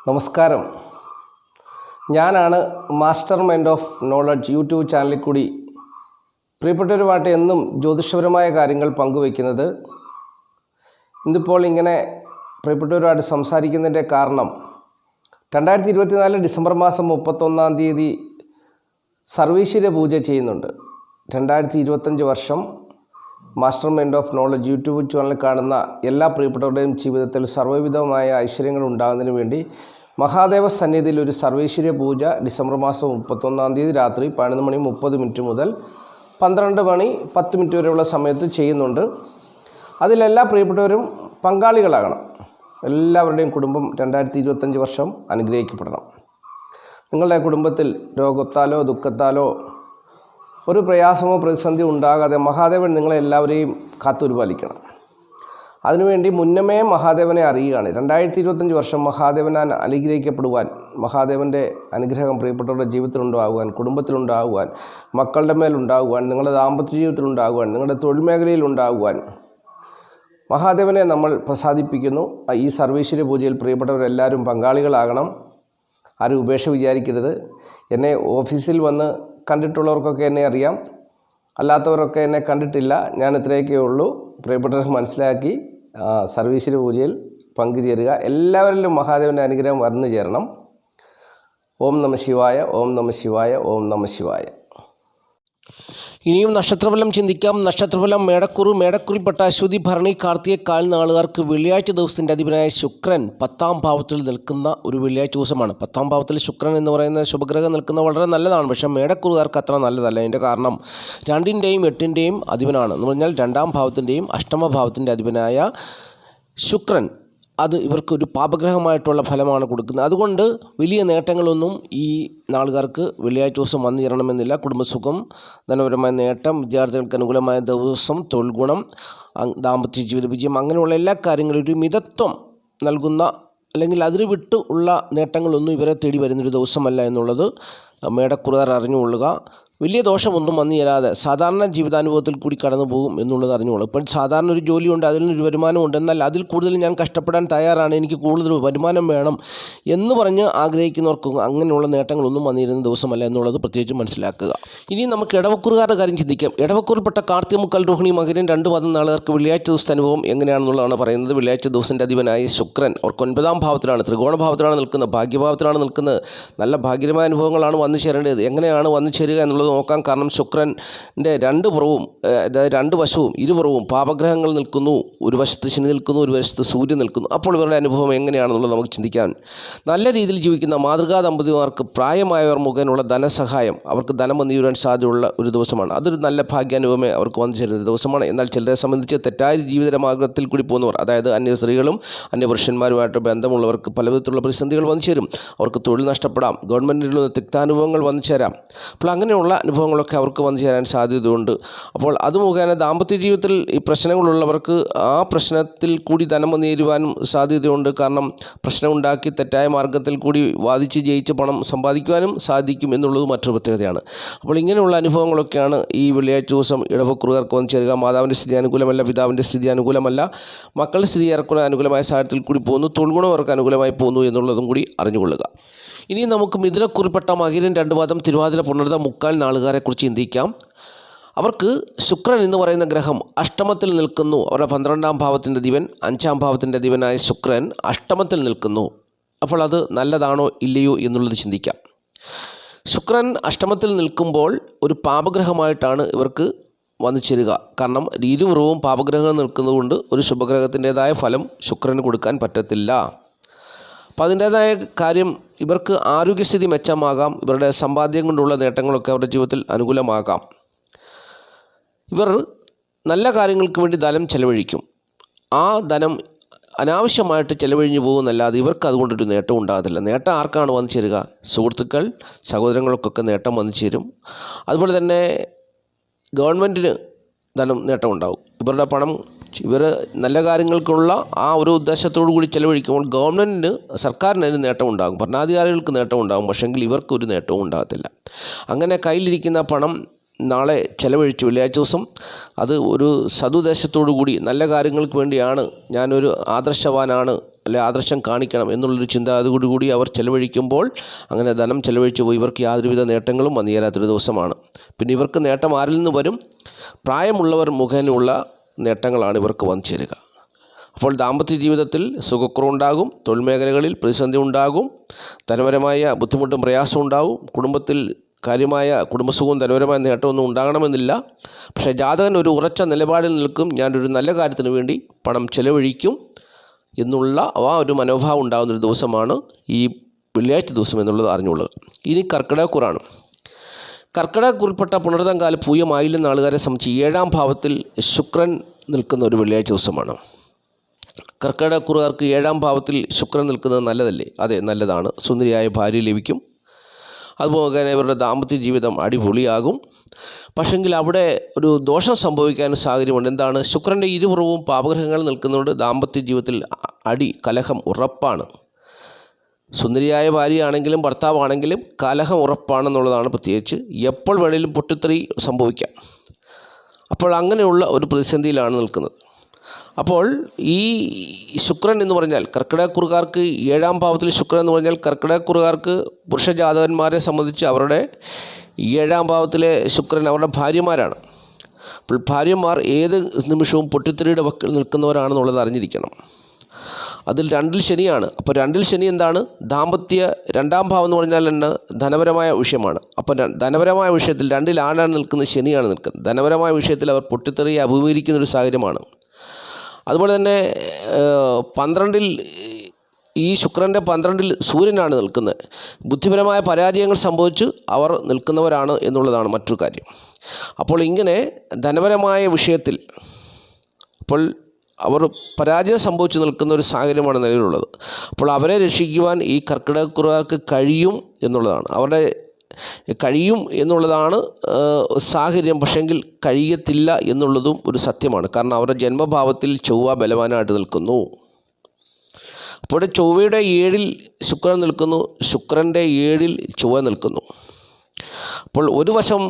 നമസ്കാരം. ഞാനാണ് master mind of knowledge YouTube ചാനലിൽ കൂടി പ്രിയപ്പെട്ടവരുമായിട്ട് എന്നും ജ്യോതിഷപരമായ കാര്യങ്ങൾ പങ്കുവയ്ക്കുന്നത്. ഇന്നിപ്പോൾ ഇങ്ങനെ പ്രിയപ്പെട്ടവരുമായിട്ട് സംസാരിക്കുന്നതിൻ്റെ കാരണം 2024 ഡിസംബർ മാസം 31 സർവീശ്വര പൂജ ചെയ്യുന്നുണ്ട്. 2025 വർഷം master mind of knowledge YouTube channel കാണുന്ന എല്ലാ പ്രിയപ്പെട്ടവരുടെയും ജീവിതത്തിൽ സർവ്വവിധമായ ഐശ്വര്യങ്ങൾ ഉണ്ടാകുന്നതിന് വേണ്ടി മഹാദേവ സന്നിധിയിൽ ഒരു സർവീശ്വര പൂജ ഡിസംബർ മാസം 31 രാത്രി 11:30 മുതൽ 12:10 വരെയുള്ള സമയത്ത് ചെയ്യുന്നുണ്ട്. അതിലെല്ലാ പ്രിയപ്പെട്ടവരും പങ്കാളികളാകണം. എല്ലാവരുടെയും കുടുംബം 2025 വർഷം അനുഗ്രഹിക്കപ്പെടണം. നിങ്ങളുടെ കുടുംബത്തിൽ രോഗത്താലോ ദുഃഖത്താലോ ഒരു പ്രയാസമോ പ്രതിസന്ധിയോ ഉണ്ടാകാതെ മഹാദേവൻ നിങ്ങളെല്ലാവരെയും കാത്തുപരിപാലിക്കണം. അതിനുവേണ്ടി മുന്നമേ മഹാദേവനെ അറിയുകയാണ്. 2025 വർഷം മഹാദേവനാൽ അനുഗ്രഹിക്കപ്പെടുവാൻ, മഹാദേവൻ്റെ അനുഗ്രഹം പ്രിയപ്പെട്ടവരുടെ ജീവിതത്തിലുണ്ടാകുവാൻ, കുടുംബത്തിലുണ്ടാകുവാൻ, മക്കളുടെ മേലുണ്ടാകുവാൻ, നിങ്ങളുടെ ദാമ്പത്യ ജീവിതത്തിലുണ്ടാകുവാൻ, നിങ്ങളുടെ തൊഴിൽ മേഖലയിലുണ്ടാകുവാൻ മഹാദേവനെ നമ്മൾ പ്രസാദിപ്പിക്കുന്നു. ഈ സർവീശ്വര പൂജയിൽ പ്രിയപ്പെട്ടവരെല്ലാവരും പങ്കാളികളാകണം. ആരും ഉപേക്ഷ വിചാരിക്കരുത്. എന്നെ ഓഫീസിൽ വന്ന് കണ്ടിട്ടുള്ളവർക്കൊക്കെ എന്നെ അറിയാം, അല്ലാത്തവരൊക്കെ എന്നെ കണ്ടിട്ടില്ല. ഞാൻ ഇത്രയൊക്കെ ഉള്ളൂ. പ്രിയപ്പെട്ടവർ മനസ്സിലാക്കി സർവീശ്വര പൂജയിൽ പങ്കുചേരുക. എല്ലാവരിലും മഹാദേവൻ്റെ അനുഗ്രഹം വന്നു ചേരണം. ഓം നമ ശിവായ, ഓം നമ ശിവായ, ഓം നമ ശിവായ. ഇനിയും നക്ഷത്രഫലം ചിന്തിക്കാം. നക്ഷത്രഫലം മേടക്കുറിൽപ്പെട്ട അശ്വതി, ഭരണി, കാർത്തിക കാൽ നാളുകാർക്ക് വെള്ളിയാഴ്ച ദിവസത്തിൻ്റെ അധിപനായ ശുക്രൻ 10ാം ഭാവത്തിൽ നിൽക്കുന്ന ഒരു വെള്ളിയാഴ്ച ദിവസമാണ്. 10ാം ഭാവത്തിൽ ശുക്രൻ എന്ന് പറയുന്ന ശുഭഗ്രഹം നിൽക്കുന്നത് വളരെ നല്ലതാണ്. പക്ഷേ മേടക്കുറുകാർക്ക് അത്ര നല്ലതല്ല. അതിൻ്റെ കാരണം 2ൻ്റെയും 8ൻ്റെയും അധിപനാണ്. എന്ന് പറഞ്ഞാൽ 2ാം ഭാവത്തിൻ്റെയും അഷ്ടമഭാവത്തിൻ്റെ അധിപനായ ശുക്രൻ അത് ഇവർക്ക് ഒരു പാപഗ്രഹമായിട്ടുള്ള ഫലമാണ് കൊടുക്കുന്നത്. അതുകൊണ്ട് വലിയ നേട്ടങ്ങളൊന്നും ഈ നാളുകാർക്ക് വെള്ളിയാഴ്ച ദിവസം വന്നു ചേരണമെന്നില്ല. കുടുംബസുഖം, ധനപരമായ നേട്ടം, വിദ്യാർത്ഥികൾക്ക് അനുകൂലമായ ദിവസം, തൊഴിൽ ഗുണം, ദാമ്പത്യ ജീവിത വിജയം, അങ്ങനെയുള്ള എല്ലാ കാര്യങ്ങളും ഒരു മിതത്വം നൽകുന്ന അല്ലെങ്കിൽ അതിന് വിട്ട് ഉള്ള നേട്ടങ്ങളൊന്നും ഇവരെ തേടി വരുന്നൊരു ദിവസമല്ല എന്നുള്ളത് മേടക്കുറുകാർ അറിഞ്ഞുകൊള്ളുക. വലിയ ദോഷമൊന്നും വന്നു ചേരാതെ സാധാരണ ജീവിതാനുഭവത്തിൽ കൂടി കടന്നു പോകും എന്നുള്ളത് അറിഞ്ഞോളൂ. ഇപ്പം സാധാരണ ഒരു ജോലിയുണ്ട്, അതിനൊരു വരുമാനമുണ്ട്, എന്നാൽ അതിൽ കൂടുതൽ ഞാൻ കഷ്ടപ്പെടാൻ തയ്യാറാണ്, എനിക്ക് കൂടുതൽ വരുമാനം വേണം എന്ന് പറഞ്ഞ് ആഗ്രഹിക്കുന്നവർക്ക് അങ്ങനെയുള്ള നേട്ടങ്ങളൊന്നും വന്നിരുന്ന ദിവസമല്ല എന്നുള്ളത് പ്രത്യേകിച്ച് മനസ്സിലാക്കുക. ഇനി നമുക്ക് ഇടവക്കുറുകാരുടെ കാര്യം ചിന്തിക്കാം. ഇടവക്കുറിൽപ്പെട്ട കാർത്തിക, മുക്കാൽ, രോഹിണി, മകരൻ 2 പാദം നാളുകാർക്ക് വെള്ളിയാഴ്ച ദിവസത്തെ അനുഭവം എങ്ങനെയാണെന്നുള്ളതാണ് പറയുന്നത്. വെള്ളിയാഴ്ച ദിവസത്തിൻ്റെ അധിപനായ ശുക്രൻ അവർക്ക് 9ാം ഭാവത്തിലാണ്, ത്രികോണഭാവത്തിലാണ് നിൽക്കുന്നത്, ഭാഗ്യഭാവത്തിലാണ് നിൽക്കുന്നത്. നല്ല ഭാഗ്യമായ അനുഭവങ്ങളാണ് വന്നു ചേരേണ്ടത്. എങ്ങനെയാണ് വന്നു ചേരുക എന്നുള്ളത് നോക്കാം. കാരണം ശുക്രൻ്റെ 2 പുറവും, അതായത് 2 വശവും ഇരുപുറവും പാപഗ്രഹങ്ങൾ നിൽക്കുന്നു. ഒരു വശത്ത് ശനി നിൽക്കുന്നു, ഒരു വശത്ത് സൂര്യൻ നിൽക്കുന്നു. അപ്പോൾ ഇവരുടെ അനുഭവം എങ്ങനെയാണെന്നുള്ളത് നമുക്ക് ചിന്തിക്കാൻ. നല്ല രീതിയിൽ ജീവിക്കുന്ന മാതൃകാ ദമ്പതിമാർക്ക് പ്രായമായവർ മുഖേനുള്ള ധനസഹായം, അവർക്ക് ധനം വന്നു ചേരാൻ സാധ്യതയുള്ള ഒരു ദിവസമാണ്. അതൊരു നല്ല ഭാഗ്യാനുഭവമേ അവർക്ക് വന്നു ചേരുന്ന ദിവസമാണ്. എന്നാൽ ചിലരെ സംബന്ധിച്ച് തെറ്റായ ജീവിതമാർഗത്തിൽ കൂടി പോകുന്നവർ, അതായത് അന്യ സ്ത്രീകളും അന്യപുരുഷന്മാരുമായിട്ട് ബന്ധമുള്ളവർക്ക് പലവിധത്തിലുള്ള പ്രതിസന്ധികൾ വന്നു ചേരും. അവർക്ക് തൊഴിൽ നഷ്ടപ്പെടാം, ഗവൺമെൻറ്റിൽ നിന്ന് തിക്താനുഭവങ്ങൾ വന്നു ചേരാം. അപ്പോൾ അങ്ങനെയുള്ള അനുഭവങ്ങളൊക്കെ അവർക്ക് വന്നു ചേരാൻ സാധ്യതയുണ്ട്. അപ്പോൾ അത് മുഖേന ദാമ്പത്യ ജീവിതത്തിൽ ഈ പ്രശ്നങ്ങളുള്ളവർക്ക് ആ പ്രശ്നത്തിൽ കൂടി ധനം വന്നു ചേരുവാനും സാധ്യതയുണ്ട്. കാരണം പ്രശ്നമുണ്ടാക്കി തെറ്റായ മാർഗത്തിൽ കൂടി വാദിച്ച് ജയിച്ച് പണം സമ്പാദിക്കുവാനും സാധിക്കും എന്നുള്ളത് മറ്റൊരു പ്രത്യേകതയാണ്. അപ്പോൾ ഇങ്ങനെയുള്ള അനുഭവങ്ങളൊക്കെയാണ് ഈ വെള്ളിയാഴ്ച ദിവസം ഇടവക്കുറുകാർക്ക് വന്നു ചേരുക. മാതാവിൻ്റെ സ്ഥിതി അനുകൂലമല്ല, പിതാവിൻ്റെ സ്ഥിതി അനുകൂലമല്ല, മക്കളുടെ സ്ഥിതി ഏറെക്കുറെ അനുകൂലമായ സാഹചര്യത്തിൽ കൂടി പോകുന്നു, തൊഴിൽ ഗുണം അവർക്ക് അനുകൂലമായി പോകുന്നു എന്നുള്ളതും കൂടി അറിഞ്ഞുകൊള്ളുക. ഇനി നമുക്ക് മിഥുനക്കുറിൽപ്പെട്ട മകരൻ 2 പാദം, തിരുവാതിര, പുണർത, മുക്കാൽ നാളുകാരെക്കുറിച്ച് ചിന്തിക്കാം. അവർക്ക് ശുക്രൻ എന്ന് പറയുന്ന ഗ്രഹം അഷ്ടമത്തിൽ നിൽക്കുന്നു. അവരുടെ 12ാം ഭാവത്തിൻ്റെ അധിപൻ, 5ാം ഭാവത്തിൻ്റെ അധിപനായ ശുക്രൻ അഷ്ടമത്തിൽ നിൽക്കുന്നു. അപ്പോൾ അത് നല്ലതാണോ ഇല്ലയോ എന്നുള്ളത് ചിന്തിക്കാം. ശുക്രൻ അഷ്ടമത്തിൽ നിൽക്കുമ്പോൾ ഒരു പാപഗ്രഹമായിട്ടാണ് ഇവർക്ക് വന്നു ചേരുക. കാരണം ഇരുപുറവും പാപഗ്രഹങ്ങൾ നിൽക്കുന്നതുകൊണ്ട് ഒരു ശുഭഗ്രഹത്തിൻ്റേതായ ഫലം ശുക്രന് കൊടുക്കാൻ പറ്റത്തില്ല. അപ്പോൾ അതിൻ്റേതായ കാര്യം ഇവർക്ക് ആരോഗ്യസ്ഥിതി മെച്ചമാകാം, ഇവരുടെ സമ്പാദ്യം കൊണ്ടുള്ള നേട്ടങ്ങളൊക്കെ അവരുടെ ജീവിതത്തിൽ അനുകൂലമാകാം. ഇവർ നല്ല കാര്യങ്ങൾക്ക് വേണ്ടി ധനം ചെലവഴിക്കും. ആ ധനം അനാവശ്യമായിട്ട് ചെലവഴിഞ്ഞു പോകുന്നല്ലാതെ ഇവർക്ക് അതുകൊണ്ടൊരു നേട്ടം ഉണ്ടാകത്തില്ല. നേട്ടം ആർക്കാണ് വന്നു ചേരുക? സുഹൃത്തുക്കൾ, സഹോദരങ്ങൾക്കൊക്കെ നേട്ടം വന്നു ചേരും. അതുപോലെ തന്നെ ഗവൺമെൻറ്റിന് ധനം നേട്ടമുണ്ടാകും. ഇവരുടെ പണം ഇവർ നല്ല കാര്യങ്ങൾക്കുള്ള ആ ഒരു ഉദ്ദേശത്തോടു കൂടി ചെലവഴിക്കുമ്പോൾ ഗവൺമെൻറ്റിന്, സർക്കാരിന് അതിന് നേട്ടമുണ്ടാകും, ഭരണാധികാരികൾക്ക് നേട്ടമുണ്ടാകും. പക്ഷേങ്കിൽ ഇവർക്കൊരു നേട്ടവും ഉണ്ടാകത്തില്ല. അങ്ങനെ കയ്യിലിരിക്കുന്ന പണം നാളെ ചെലവഴിച്ചു വെള്ളിയാഴ്ച ദിവസം അത് ഒരു സതുദ്ദേശത്തോടു കൂടി നല്ല കാര്യങ്ങൾക്ക് വേണ്ടിയാണ്, ഞാനൊരു ആദർശവാനാണ്, അല്ലെ ആദർശം കാണിക്കണം എന്നുള്ളൊരു ചിന്താഗതിയോടുകൂടി അവർ ചെലവഴിക്കുമ്പോൾ അങ്ങനെ ധനം ചെലവഴിച്ചു പോയി ഇവർക്ക് യാതൊരുവിധ നേട്ടങ്ങളും വന്നു ചേരാത്തൊരു ദിവസമാണ്. പിന്നെ ഇവർക്ക് നേട്ടം ആരിൽ നിന്ന് വരും? പ്രായമുള്ളവർ മുഖേനയുള്ള നേട്ടങ്ങളാണ് ഇവർക്ക് വന്നു ചേരുക. അപ്പോൾ ദാമ്പത്യ ജീവിതത്തിൽ സുഖക്കുറവുണ്ടാകും, തൊഴിൽ മേഖലകളിൽ പ്രതിസന്ധി ഉണ്ടാകും, ധനപരമായ ബുദ്ധിമുട്ടും പ്രയാസവും ഉണ്ടാകും, കുടുംബത്തിൽ കാര്യമായ കുടുംബസുഖവും ധനപരമായ നേട്ടമൊന്നും ഉണ്ടാകണമെന്നില്ല. പക്ഷേ ജാതകൻ ഒരു ഉറച്ച നിലപാടിൽ നിൽക്കും, ഞാനൊരു നല്ല കാര്യത്തിന് വേണ്ടി പണം ചെലവഴിക്കും എന്നുള്ള ആ ഒരു മനോഭാവം ഉണ്ടാകുന്നൊരു ദിവസമാണ് ഈ വെള്ളിയാഴ്ച ദിവസം എന്നുള്ളത് അറിഞ്ഞുകൊള്ളുക. ഇനി കർക്കിടകക്കുറാണ്. കർക്കിടകക്കുറിൽപ്പെട്ട പുണർതങ്കാല പൂയമായില്ലെന്ന ആളുകാരെ സംബന്ധിച്ച് 7ാം ഭാവത്തിൽ ശുക്രൻ നിൽക്കുന്ന ഒരു വെള്ളിയാഴ്ച ദിവസമാണ്. കർക്കിടകക്കുറുകാർക്ക് 7ാം ഭാവത്തിൽ ശുക്രൻ നിൽക്കുന്നത് നല്ലതല്ലേ? അതെ, നല്ലതാണ്. സുന്ദരിയായ ഭാര്യ ലഭിക്കും. അതുപോലെ തന്നെ ഇവരുടെ ദാമ്പത്യ ജീവിതം അടിപൊളിയാകും. പക്ഷെങ്കിൽ അവിടെ ഒരു ദോഷം സംഭവിക്കാൻ സാഹചര്യമുണ്ട്. എന്താണ്? ശുക്രൻ്റെ ഇരുപുറവും പാപഗ്രഹങ്ങൾ നിൽക്കുന്നതുകൊണ്ട് ദാമ്പത്യ ജീവിതത്തിൽ കലഹം ഉറപ്പാണ്. സുന്ദരിയായ ഭാര്യയാണെങ്കിലും ഭർത്താവാണെങ്കിലും കലഹം ഉറപ്പാണെന്നുള്ളതാണ്. പ്രത്യേകിച്ച് എപ്പോൾ വേണേലും പൊട്ടിത്തെറി സംഭവിക്കാം. അപ്പോൾ അങ്ങനെയുള്ള ഒരു പ്രതിസന്ധിയിലാണ് നിൽക്കുന്നത്. അപ്പോൾ ഈ ശുക്രൻ എന്ന് പറഞ്ഞാൽ കർക്കിടകക്കുറുകാർക്ക് 7ാം ഭാവത്തിൽ ശുക്രൻ എന്ന് പറഞ്ഞാൽ കർക്കിടകക്കുറുകാർക്ക് പുരുഷജാതകന്മാരെ സംബന്ധിച്ച് അവരുടെ 7ാം ഭാവത്തിലെ ശുക്രൻ അവരുടെ ഭാര്യമാരാണ്. അപ്പോൾ ഭാര്യമാർ ഏത് നിമിഷവും പൊട്ടിത്തെറിയുടെ വക്കിൽ നിൽക്കുന്നവരാണെന്നുള്ളത് അറിഞ്ഞിരിക്കണം. അതിൽ 2ൽ ശനിയാണ്. അപ്പോൾ 2ൽ ശനി എന്താണ്? ദാമ്പത്യ 2ാം ഭാവം എന്ന് പറഞ്ഞാൽ തന്നെ ധനപരമായ വിഷയമാണ്. അപ്പോൾ ധനപരമായ വിഷയത്തിൽ 2ൽ ആരാണ് നിൽക്കുന്നത്? ശനിയാണ് നിൽക്കുന്നത്. ധനപരമായ വിഷയത്തിൽ അവർ പൊട്ടിത്തെറിയെ അഭിമുഖീകരിക്കുന്നൊരു സാഹചര്യമാണ്. അതുപോലെ തന്നെ 12ൽ ഈ ശുക്രൻ്റെ 12ൽ സൂര്യനാണ് നിൽക്കുന്നത്. ബുദ്ധിപരമായ പരാജയങ്ങൾ സംഭവിച്ച് അവർ നിൽക്കുന്നവരാണ് എന്നുള്ളതാണ് മറ്റൊരു കാര്യം. അപ്പോൾ ഇങ്ങനെ ധനപരമായ വിഷയത്തിൽ അപ്പോൾ അവർ പരാജയം സംഭവിച്ച് നിൽക്കുന്ന ഒരു സാഹചര്യമാണ് നിലവിലുള്ളത്. അപ്പോൾ അവരെ രക്ഷിക്കുവാൻ ഈ കർക്കിടകക്കുറുകാർക്ക് കഴിയും എന്നുള്ളതാണ് സാഹചര്യം. പക്ഷെങ്കിൽ കഴിയത്തില്ല എന്നുള്ളതും ഒരു സത്യമാണ്. കാരണം അവരുടെ ജന്മഭാവത്തിൽ ചൊവ്വ ബലവാനായിട്ട് നിൽക്കുന്നു. അപ്പോൾ ചൊവ്വയുടെ 7ൽ ശുക്രൻ നിൽക്കുന്നു, ശുക്രൻ്റെ 7ൽ ചൊവ്വ നിൽക്കുന്നു. അപ്പോൾ ഒരു വശം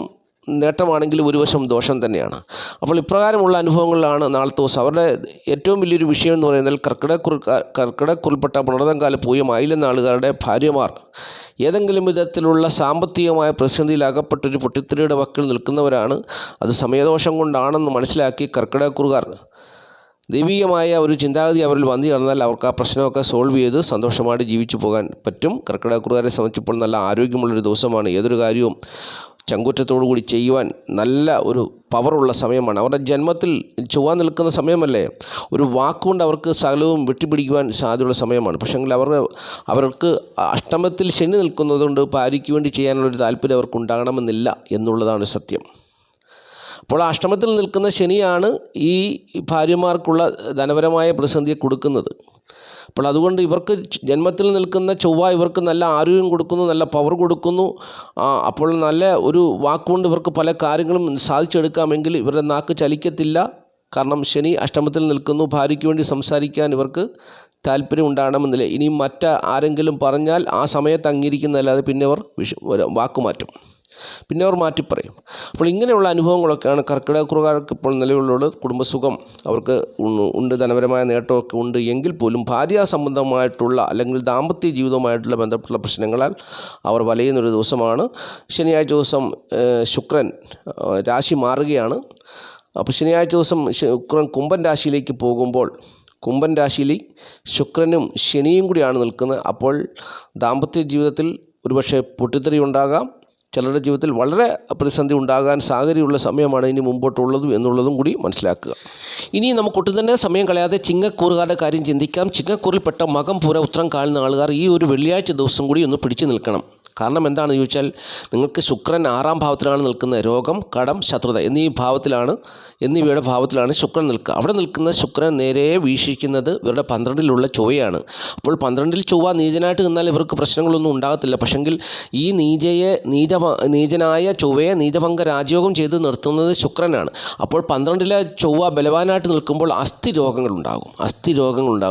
നേട്ടമാണെങ്കിൽ ഒരു വശം ദോഷം തന്നെയാണ്. അപ്പോൾ ഇപ്രകാരമുള്ള അനുഭവങ്ങളിലാണ് നാളത്തെ ദിവസം അവരുടെ ഏറ്റവും വലിയൊരു വിഷയം എന്ന് പറയുന്നത് കർക്കിടകക്കുറിൽപ്പെട്ട പുണർതങ്കാല പൂയമായില്ലെന്ന ആളുകാരുടെ ഭാര്യമാർ ഏതെങ്കിലും വിധത്തിലുള്ള സാമ്പത്തികമായ പ്രതിസന്ധിയിൽ അകപ്പെട്ടൊരു പൊട്ടിത്തെറിയുടെ വക്കിൽ നിൽക്കുന്നവരാണ്. അത് സമയദോഷം കൊണ്ടാണെന്ന് മനസ്സിലാക്കി കർക്കിടകക്കുറുകാർ ദൈവീകമായ ഒരു ചിന്താഗതി അവരിൽ വന്നു ചേർന്നാൽ അവർക്ക് ആ പ്രശ്നമൊക്കെ സോൾവ് ചെയ്ത് സന്തോഷമായിട്ട് ജീവിച്ചു പോകാൻ പറ്റും. കർക്കിടകക്കുറുകാരെ സംബന്ധിച്ചപ്പോൾ നല്ല ആരോഗ്യമുള്ളൊരു ദിവസമാണ്. ഏതൊരു കാര്യവും ചങ്കൂറ്റത്തോടു കൂടി ചെയ്യുവാൻ നല്ല ഒരു പവറുള്ള സമയമാണ്. അവരുടെ ജന്മത്തിൽ ചൊവ്വ നിൽക്കുന്ന സമയമല്ലേ, ഒരു വാക്കുകൊണ്ട് അവർക്ക് സകലവും വെട്ടിപ്പിടിക്കുവാൻ സാധ്യതയുള്ള സമയമാണ്. പക്ഷേങ്കിൽ അവർക്ക് അഷ്ടമത്തിൽ ശനി നിൽക്കുന്നതുകൊണ്ട് ഭാര്യയ്ക്ക് വേണ്ടി ചെയ്യാനുള്ളൊരു താല്പര്യം അവർക്ക് ഉണ്ടാകണമെന്നില്ല എന്നുള്ളതാണ് സത്യം. അപ്പോൾ അഷ്ടമത്തിൽ നിൽക്കുന്ന ശനിയാണ് ഈ ഭാര്യമാർക്കുള്ള ധനപരമായ പ്രതിസന്ധിയെ കൊടുക്കുന്നത്. അപ്പോൾ അതുകൊണ്ട് ഇവർക്ക് ജന്മത്തിൽ നിൽക്കുന്ന ചൊവ്വ ഇവർക്ക് നല്ല ആരോഗ്യം കൊടുക്കുന്നു, നല്ല പവർ കൊടുക്കുന്നു. അപ്പോൾ നല്ല ഒരു വാക്കുകൊണ്ട് ഇവർക്ക് പല കാര്യങ്ങളും സാധിച്ചെടുക്കാമെങ്കിൽ ഇവരുടെ നാക്ക് ചലിക്കത്തില്ല. കാരണം ശനി അഷ്ടമത്തിൽ നിൽക്കുന്നു. ഭാര്യയ്ക്ക് വേണ്ടി സംസാരിക്കാൻ ഇവർക്ക് താല്പര്യം ഉണ്ടാകണമെന്നില്ല. ഇനി ആരെങ്കിലും പറഞ്ഞാൽ ആ സമയത്ത് അംഗീകരിക്കുന്നതല്ലാതെ പിന്നെ അവർ വാക്കുമാറ്റും, പിന്നെ അവർ മാറ്റിപ്പറയും. അപ്പോൾ ഇങ്ങനെയുള്ള അനുഭവങ്ങളൊക്കെയാണ് കർക്കിടകക്കുറുകാർക്ക് ഇപ്പോൾ നിലവിലുള്ളത്. കുടുംബസുഖം അവർക്ക് ഉണ്ട്, ധനപരമായ നേട്ടമൊക്കെ ഉണ്ട്. എങ്കിൽ പോലും ഭാര്യ സംബന്ധമായിട്ടുള്ള അല്ലെങ്കിൽ ദാമ്പത്യ ജീവിതവുമായിട്ടുള്ള ബന്ധപ്പെട്ടുള്ള പ്രശ്നങ്ങളാൽ അവർ വലയുന്നൊരു ദിവസമാണ്. ശനിയാഴ്ച ദിവസം ശുക്രൻ രാശി മാറുകയാണ്. അപ്പോൾ ശനിയാഴ്ച ദിവസം ശുക്രൻ കുംഭൻ രാശിയിലേക്ക് പോകുമ്പോൾ കുംഭൻ രാശിയിൽ ശുക്രനും ശനിയും കൂടിയാണ് നിൽക്കുന്നത്. അപ്പോൾ ദാമ്പത്യ ജീവിതത്തിൽ ഒരുപക്ഷെ പൊട്ടിത്തെറി ഉണ്ടാകാം. ചിലരുടെ ജീവിതത്തിൽ വളരെ പ്രതിസന്ധി ഉണ്ടാകാൻ സാഹചര്യമുള്ള സമയമാണ് ഇനി മുമ്പോട്ടുള്ളതും എന്നുള്ളതും കൂടി മനസ്സിലാക്കുക. ഇനി നമുക്ക് ഒട്ടും തന്നെ സമയം കളയാതെ ചിങ്ങക്കൂറുകാരുടെ കാര്യം ചിന്തിക്കാം. ചിങ്ങക്കൂറിൽപ്പെട്ട മകം പൂര ഉത്രം കാലുന്ന ആളുകാർ ഈ ഒരു വെള്ളിയാഴ്ച ദിവസം കൂടി ഒന്ന് പിടിച്ചു നിൽക്കണം. കാരണം എന്താണെന്ന് ചോദിച്ചാൽ നിങ്ങൾക്ക് ശുക്രൻ 6ാം ഭാവത്തിലാണ് നിൽക്കുന്നത്. രോഗം, കടം, ശത്രുത എന്നിവയുടെ ഭാവത്തിലാണ് ശുക്രൻ നിൽക്കുക. അവിടെ നിൽക്കുന്ന ശുക്രൻ നേരെ വീക്ഷിക്കുന്നത് ഇവരുടെ 12ലുള്ള ചൊവ്വയാണ്. അപ്പോൾ 12ൽ ചൊവ്വ നീചനായിട്ട് നിന്നാൽ ഇവർക്ക് പ്രശ്നങ്ങളൊന്നും ഉണ്ടാകത്തില്ല. പക്ഷെങ്കിൽ ഈ നീചനായ ചൊവ്വയെ നീചഭംഗ രാജയോഗം ചെയ്ത് നിർത്തുന്നത് ശുക്രനാണ്. അപ്പോൾ 12ലെ ചൊവ്വ ബലവാനായിട്ട് നിൽക്കുമ്പോൾ അസ്ഥി രോഗങ്ങളുണ്ടാകും.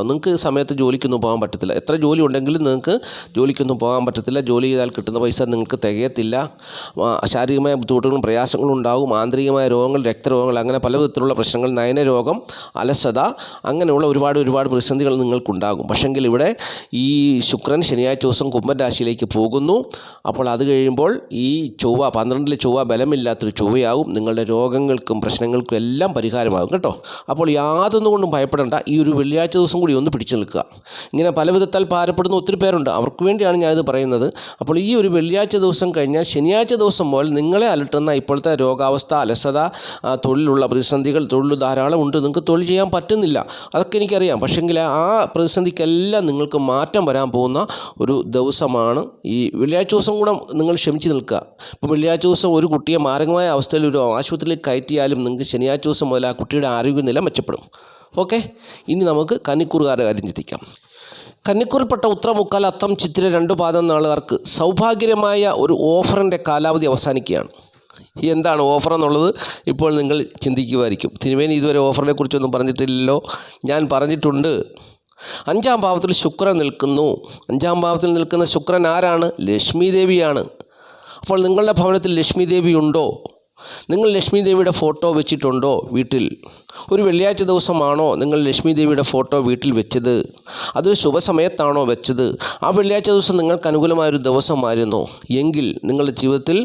നിങ്ങൾക്ക് സമയത്ത് ജോലിക്കൊന്നും പോകാൻ പറ്റത്തില്ല. എത്ര ജോലി ഉണ്ടെങ്കിലും നിങ്ങൾക്ക് ജോലിക്കൊന്നും പോകാൻ പറ്റത്തില്ല. ജോലി ചെയ്താൽ കിട്ടുന്ന പൈസ നിങ്ങൾക്ക് തികയത്തില്ല. ശാരീരികമായ ബുദ്ധിമുട്ടുകളും പ്രയാസങ്ങളും ഉണ്ടാകും. ആന്തരികമായ രോഗങ്ങൾ, രക്തരോഗങ്ങൾ, അങ്ങനെ പല വിധത്തിലുള്ള പ്രശ്നങ്ങൾ, നയനരോഗം, അലസത, അങ്ങനെയുള്ള ഒരുപാട് പ്രതിസന്ധികൾ നിങ്ങൾക്കുണ്ടാകും. പക്ഷെങ്കിൽ ഇവിടെ ഈ ശുക്രൻ ശനിയാഴ്ച ദിവസം കുംഭൻ രാശിയിലേക്ക് പോകുന്നു. അപ്പോൾ അത് കഴിയുമ്പോൾ ഈ ചൊവ്വ 12-ലെ ചൊവ്വ ബലമില്ലാത്തൊരു ചൊവ്വയാകും. നിങ്ങളുടെ രോഗങ്ങൾക്കും പ്രശ്നങ്ങൾക്കും എല്ലാം പരിഹാരമാകും കേട്ടോ. അപ്പോൾ യാതൊന്നുകൊണ്ടും ഭയപ്പെടേണ്ട. ഈ ഒരു വെള്ളിയാഴ്ച ദിവസം കൂടി ഒന്ന് പിടിച്ചു നിൽക്കുക. ഇങ്ങനെ പല വിധത്താൽ ഭാരപ്പെടുന്ന ഒത്തിരി പേരുണ്ട്. അവർക്ക് വേണ്ടിയാണ് ഞാനിത് പറയുന്നത്. അപ്പോൾ ഈ ഒരു വെള്ളിയാഴ്ച ദിവസം കഴിഞ്ഞാൽ ശനിയാഴ്ച ദിവസം മുതൽ നിങ്ങളെ അലട്ടുന്ന ഇപ്പോഴത്തെ രോഗാവസ്ഥ, അലസത, തൊഴിലുള്ള പ്രതിസന്ധികൾ, തൊഴിൽ ധാരാളം ഉണ്ട്. നിങ്ങൾക്ക് തൊഴിൽ ചെയ്യാൻ പറ്റുന്നില്ല, അതൊക്കെ എനിക്കറിയാം. പക്ഷേങ്കിൽ ആ പ്രതിസന്ധിക്കെല്ലാം നിങ്ങൾക്ക് മാറ്റം വരാൻ പോകുന്ന ഒരു ദിവസമാണ് ഈ വെള്ളിയാഴ്ച ദിവസം കൂടെ നിങ്ങൾ ക്ഷമിച്ച് നിൽക്കുക. ഇപ്പോൾ വെള്ളിയാഴ്ച ദിവസം ഒരു കുട്ടിയെ മാരകമായ അവസ്ഥയിൽ ഒരു ആശുപത്രിയിൽ കയറ്റിയാലും നിങ്ങൾക്ക് ശനിയാഴ്ച ദിവസം മുതൽ ആ കുട്ടിയുടെ ആരോഗ്യനില മെച്ചപ്പെടും. ഓക്കെ, ഇനി നമുക്ക് കന്നിക്കൂറുകാരുടെ കാര്യം ചിന്തിക്കാം. കന്നിക്കൂറിൽപ്പെട്ട ഉത്രം, മുക്കാൽ, അത്തം, ചിത്തിര 2 പാദം നാളുകാർക്ക് സൗഭാഗ്യകരമായ ഒരു ഓഫറിൻ്റെ കാലാവധി അവസാനിക്കുകയാണ്. എന്താണ് ഓഫർ എന്നുള്ളത് ഇപ്പോൾ നിങ്ങൾ ചിന്തിക്കുമായിരിക്കും. തിരുമേനി ഇതുവരെ ഓഫറിനെ കുറിച്ചൊന്നും പറഞ്ഞിട്ടില്ലല്ലോ. ഞാൻ പറഞ്ഞിട്ടുണ്ട്. 5-ാം ഭാവത്തിൽ ശുക്രൻ നിൽക്കുന്നു. 5-ാം ഭാവത്തിൽ നിൽക്കുന്ന ശുക്രൻ ആരാണ്? ലക്ഷ്മി ദേവിയാണ്. അപ്പോൾ നിങ്ങളുടെ ഭവനത്തിൽ ലക്ഷ്മി ദേവി ഉണ്ടോ? നിങ്ങൾ ലക്ഷ്മി ദേവിയുടെ ഫോട്ടോ വെച്ചിട്ടുണ്ടോ വീട്ടിൽ? ഒരു വെള്ളിയാഴ്ച ദിവസമാണോ നിങ്ങൾ ലക്ഷ്മി ദേവിയുടെ ഫോട്ടോ വീട്ടിൽ വെച്ചത്? അതൊരു ശുഭസമയത്താണോ വെച്ചത്? ആ വെള്ളിയാഴ്ച ദിവസം നിങ്ങൾക്ക് അനുകൂലമായൊരു ദിവസമായിരുന്നു എങ്കിൽ നിങ്ങളുടെ ജീവിതത്തിൽ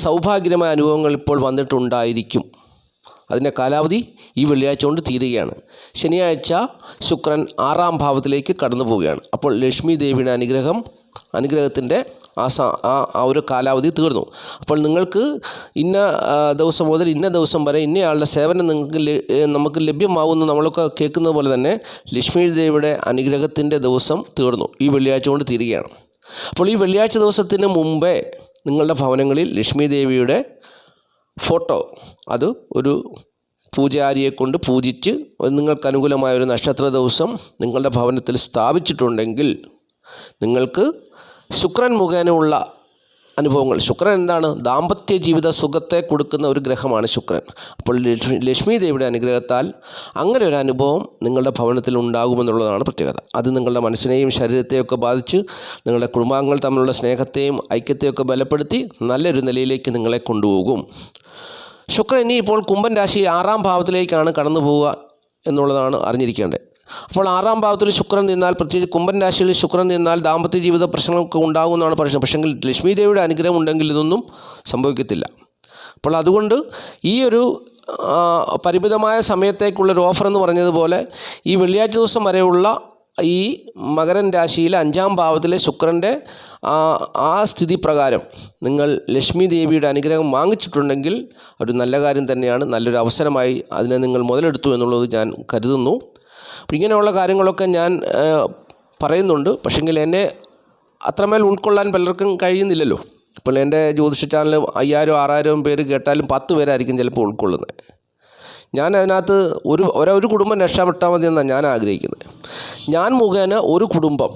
സൗഭാഗ്യമായ അനുഭവങ്ങൾ ഇപ്പോൾ വന്നിട്ടുണ്ടായിരിക്കും. അതിൻ്റെ കാലാവധി ഈ വെള്ളിയാഴ്ച കൊണ്ട് തീരുകയാണ്. ശനിയാഴ്ച ശുക്രൻ 6-ാം ഭാവത്തിലേക്ക് കടന്നു പോവുകയാണ്. അപ്പോൾ ലക്ഷ്മി ദേവിയുടെ അനുഗ്രഹത്തിൻ്റെ ആ ഒരു കാലാവധി തീർന്നു. അപ്പോൾ നിങ്ങൾക്ക് ഇന്ന ദിവസം മുതൽ ഇന്ന ദിവസം വരെ ഇന്നയാളുടെ സേവനം നമുക്ക് ലഭ്യമാകുമെന്ന് നമ്മളൊക്കെ കേൾക്കുന്നത് പോലെ തന്നെ ലക്ഷ്മി ദേവിയുടെ അനുഗ്രഹത്തിൻ്റെ ദിവസം തീർന്നു. ഈ വെള്ളിയാഴ്ച കൊണ്ട് തീരുകയാണ്. അപ്പോൾ ഈ വെള്ളിയാഴ്ച ദിവസത്തിന് മുമ്പേ നിങ്ങളുടെ ഭവനങ്ങളിൽ ലക്ഷ്മി ദേവിയുടെ ഫോട്ടോ, അത് ഒരു പൂജാരിയെ കൊണ്ട് പൂജിച്ച് നിങ്ങൾക്ക് അനുകൂലമായ ഒരു നക്ഷത്ര ദിവസം നിങ്ങളുടെ ഭവനത്തിൽ സ്ഥാപിച്ചിട്ടുണ്ടെങ്കിൽ നിങ്ങൾക്ക് ശുക്രൻ മുഖേനയുള്ള അനുഭവങ്ങൾ, ശുക്രൻ എന്താണ്? ദാമ്പത്യ ജീവിത സുഖത്തെ കൊടുക്കുന്ന ഒരു ഗ്രഹമാണ് ശുക്രൻ. അപ്പോൾ ലക്ഷ്മി ദേവിയുടെ അനുഗ്രഹത്താൽ അങ്ങനെ ഒരു അനുഭവം നിങ്ങളുടെ ഭവനത്തിൽ ഉണ്ടാകുമെന്നുള്ളതാണ് പ്രത്യേകത. അത് നിങ്ങളുടെ മനസ്സിനെയും ശരീരത്തെയൊക്കെ ബാധിച്ച് നിങ്ങളുടെ കുടുംബാംഗങ്ങൾ തമ്മിലുള്ള സ്നേഹത്തെയും ഐക്യത്തെയൊക്കെ ബലപ്പെടുത്തി നല്ലൊരു നിലയിലേക്ക് നിങ്ങളെ കൊണ്ടുപോകും. ശുക്രൻ ഇനി ഇപ്പോൾ കുംഭൻ രാശി 6-ാം ഭാവത്തിലേക്കാണ് കടന്നു പോവുക എന്നുള്ളതാണ് അറിഞ്ഞിരിക്കേണ്ടത്. അപ്പോൾ 6-ാം ഭാവത്തിൽ ശുക്രൻ നിന്നാൽ, പ്രത്യേകിച്ച് കുംഭൻ രാശിയിൽ ശുക്രൻ നിന്നാൽ ദാമ്പത്യ ജീവിത പ്രശ്നങ്ങളൊക്കെ ഉണ്ടാകുമെന്നാണ് പറയുന്നത്. പക്ഷേങ്കിൽ ലക്ഷ്മി ദേവിയുടെ അനുഗ്രഹം ഉണ്ടെങ്കിൽ ഇതൊന്നും സംഭവിക്കത്തില്ല. അപ്പോൾ അതുകൊണ്ട് ഈ ഒരു പരിമിതമായ സമയത്തേക്കുള്ളൊരു ഓഫർ എന്ന് പറഞ്ഞതുപോലെ ഈ വെള്ളിയാഴ്ച ദിവസം വരെയുള്ള ഈ മകരൻ രാശിയിലെ 5-ാം ഭാവത്തിലെ ശുക്രൻ്റെ ആ സ്ഥിതി പ്രകാരം നിങ്ങൾ ലക്ഷ്മി ദേവിയുടെ അനുഗ്രഹം വാങ്ങിച്ചിട്ടുണ്ടെങ്കിൽ ഒരു നല്ല കാര്യം തന്നെയാണ്. നല്ലൊരു അവസരമായി അതിനെ നിങ്ങൾ മുതലെടുത്തു എന്നുള്ളത് ഞാൻ കരുതുന്നു. അപ്പോൾ ഇങ്ങനെയുള്ള കാര്യങ്ങളൊക്കെ ഞാൻ പറയുന്നുണ്ട്. പക്ഷെങ്കിൽ എന്നെ അത്രമേൽ ഉൾക്കൊള്ളാൻ പലർക്കും കഴിയുന്നില്ലല്ലോ. ഇപ്പോൾ എൻ്റെ ജ്യോതിഷ ചാനൽ 5000-6000 പേര് കേട്ടാലും 10 പേരായിരിക്കും ചിലപ്പോൾ ഉൾക്കൊള്ളുന്നത്. ഞാൻ അതിനകത്ത് ഒരു കുടുംബം രക്ഷപ്പെട്ടാൽ മതി എന്നാണ് ഞാൻ ആഗ്രഹിക്കുന്നത്. ഞാൻ മുഖേന ഒരു കുടുംബം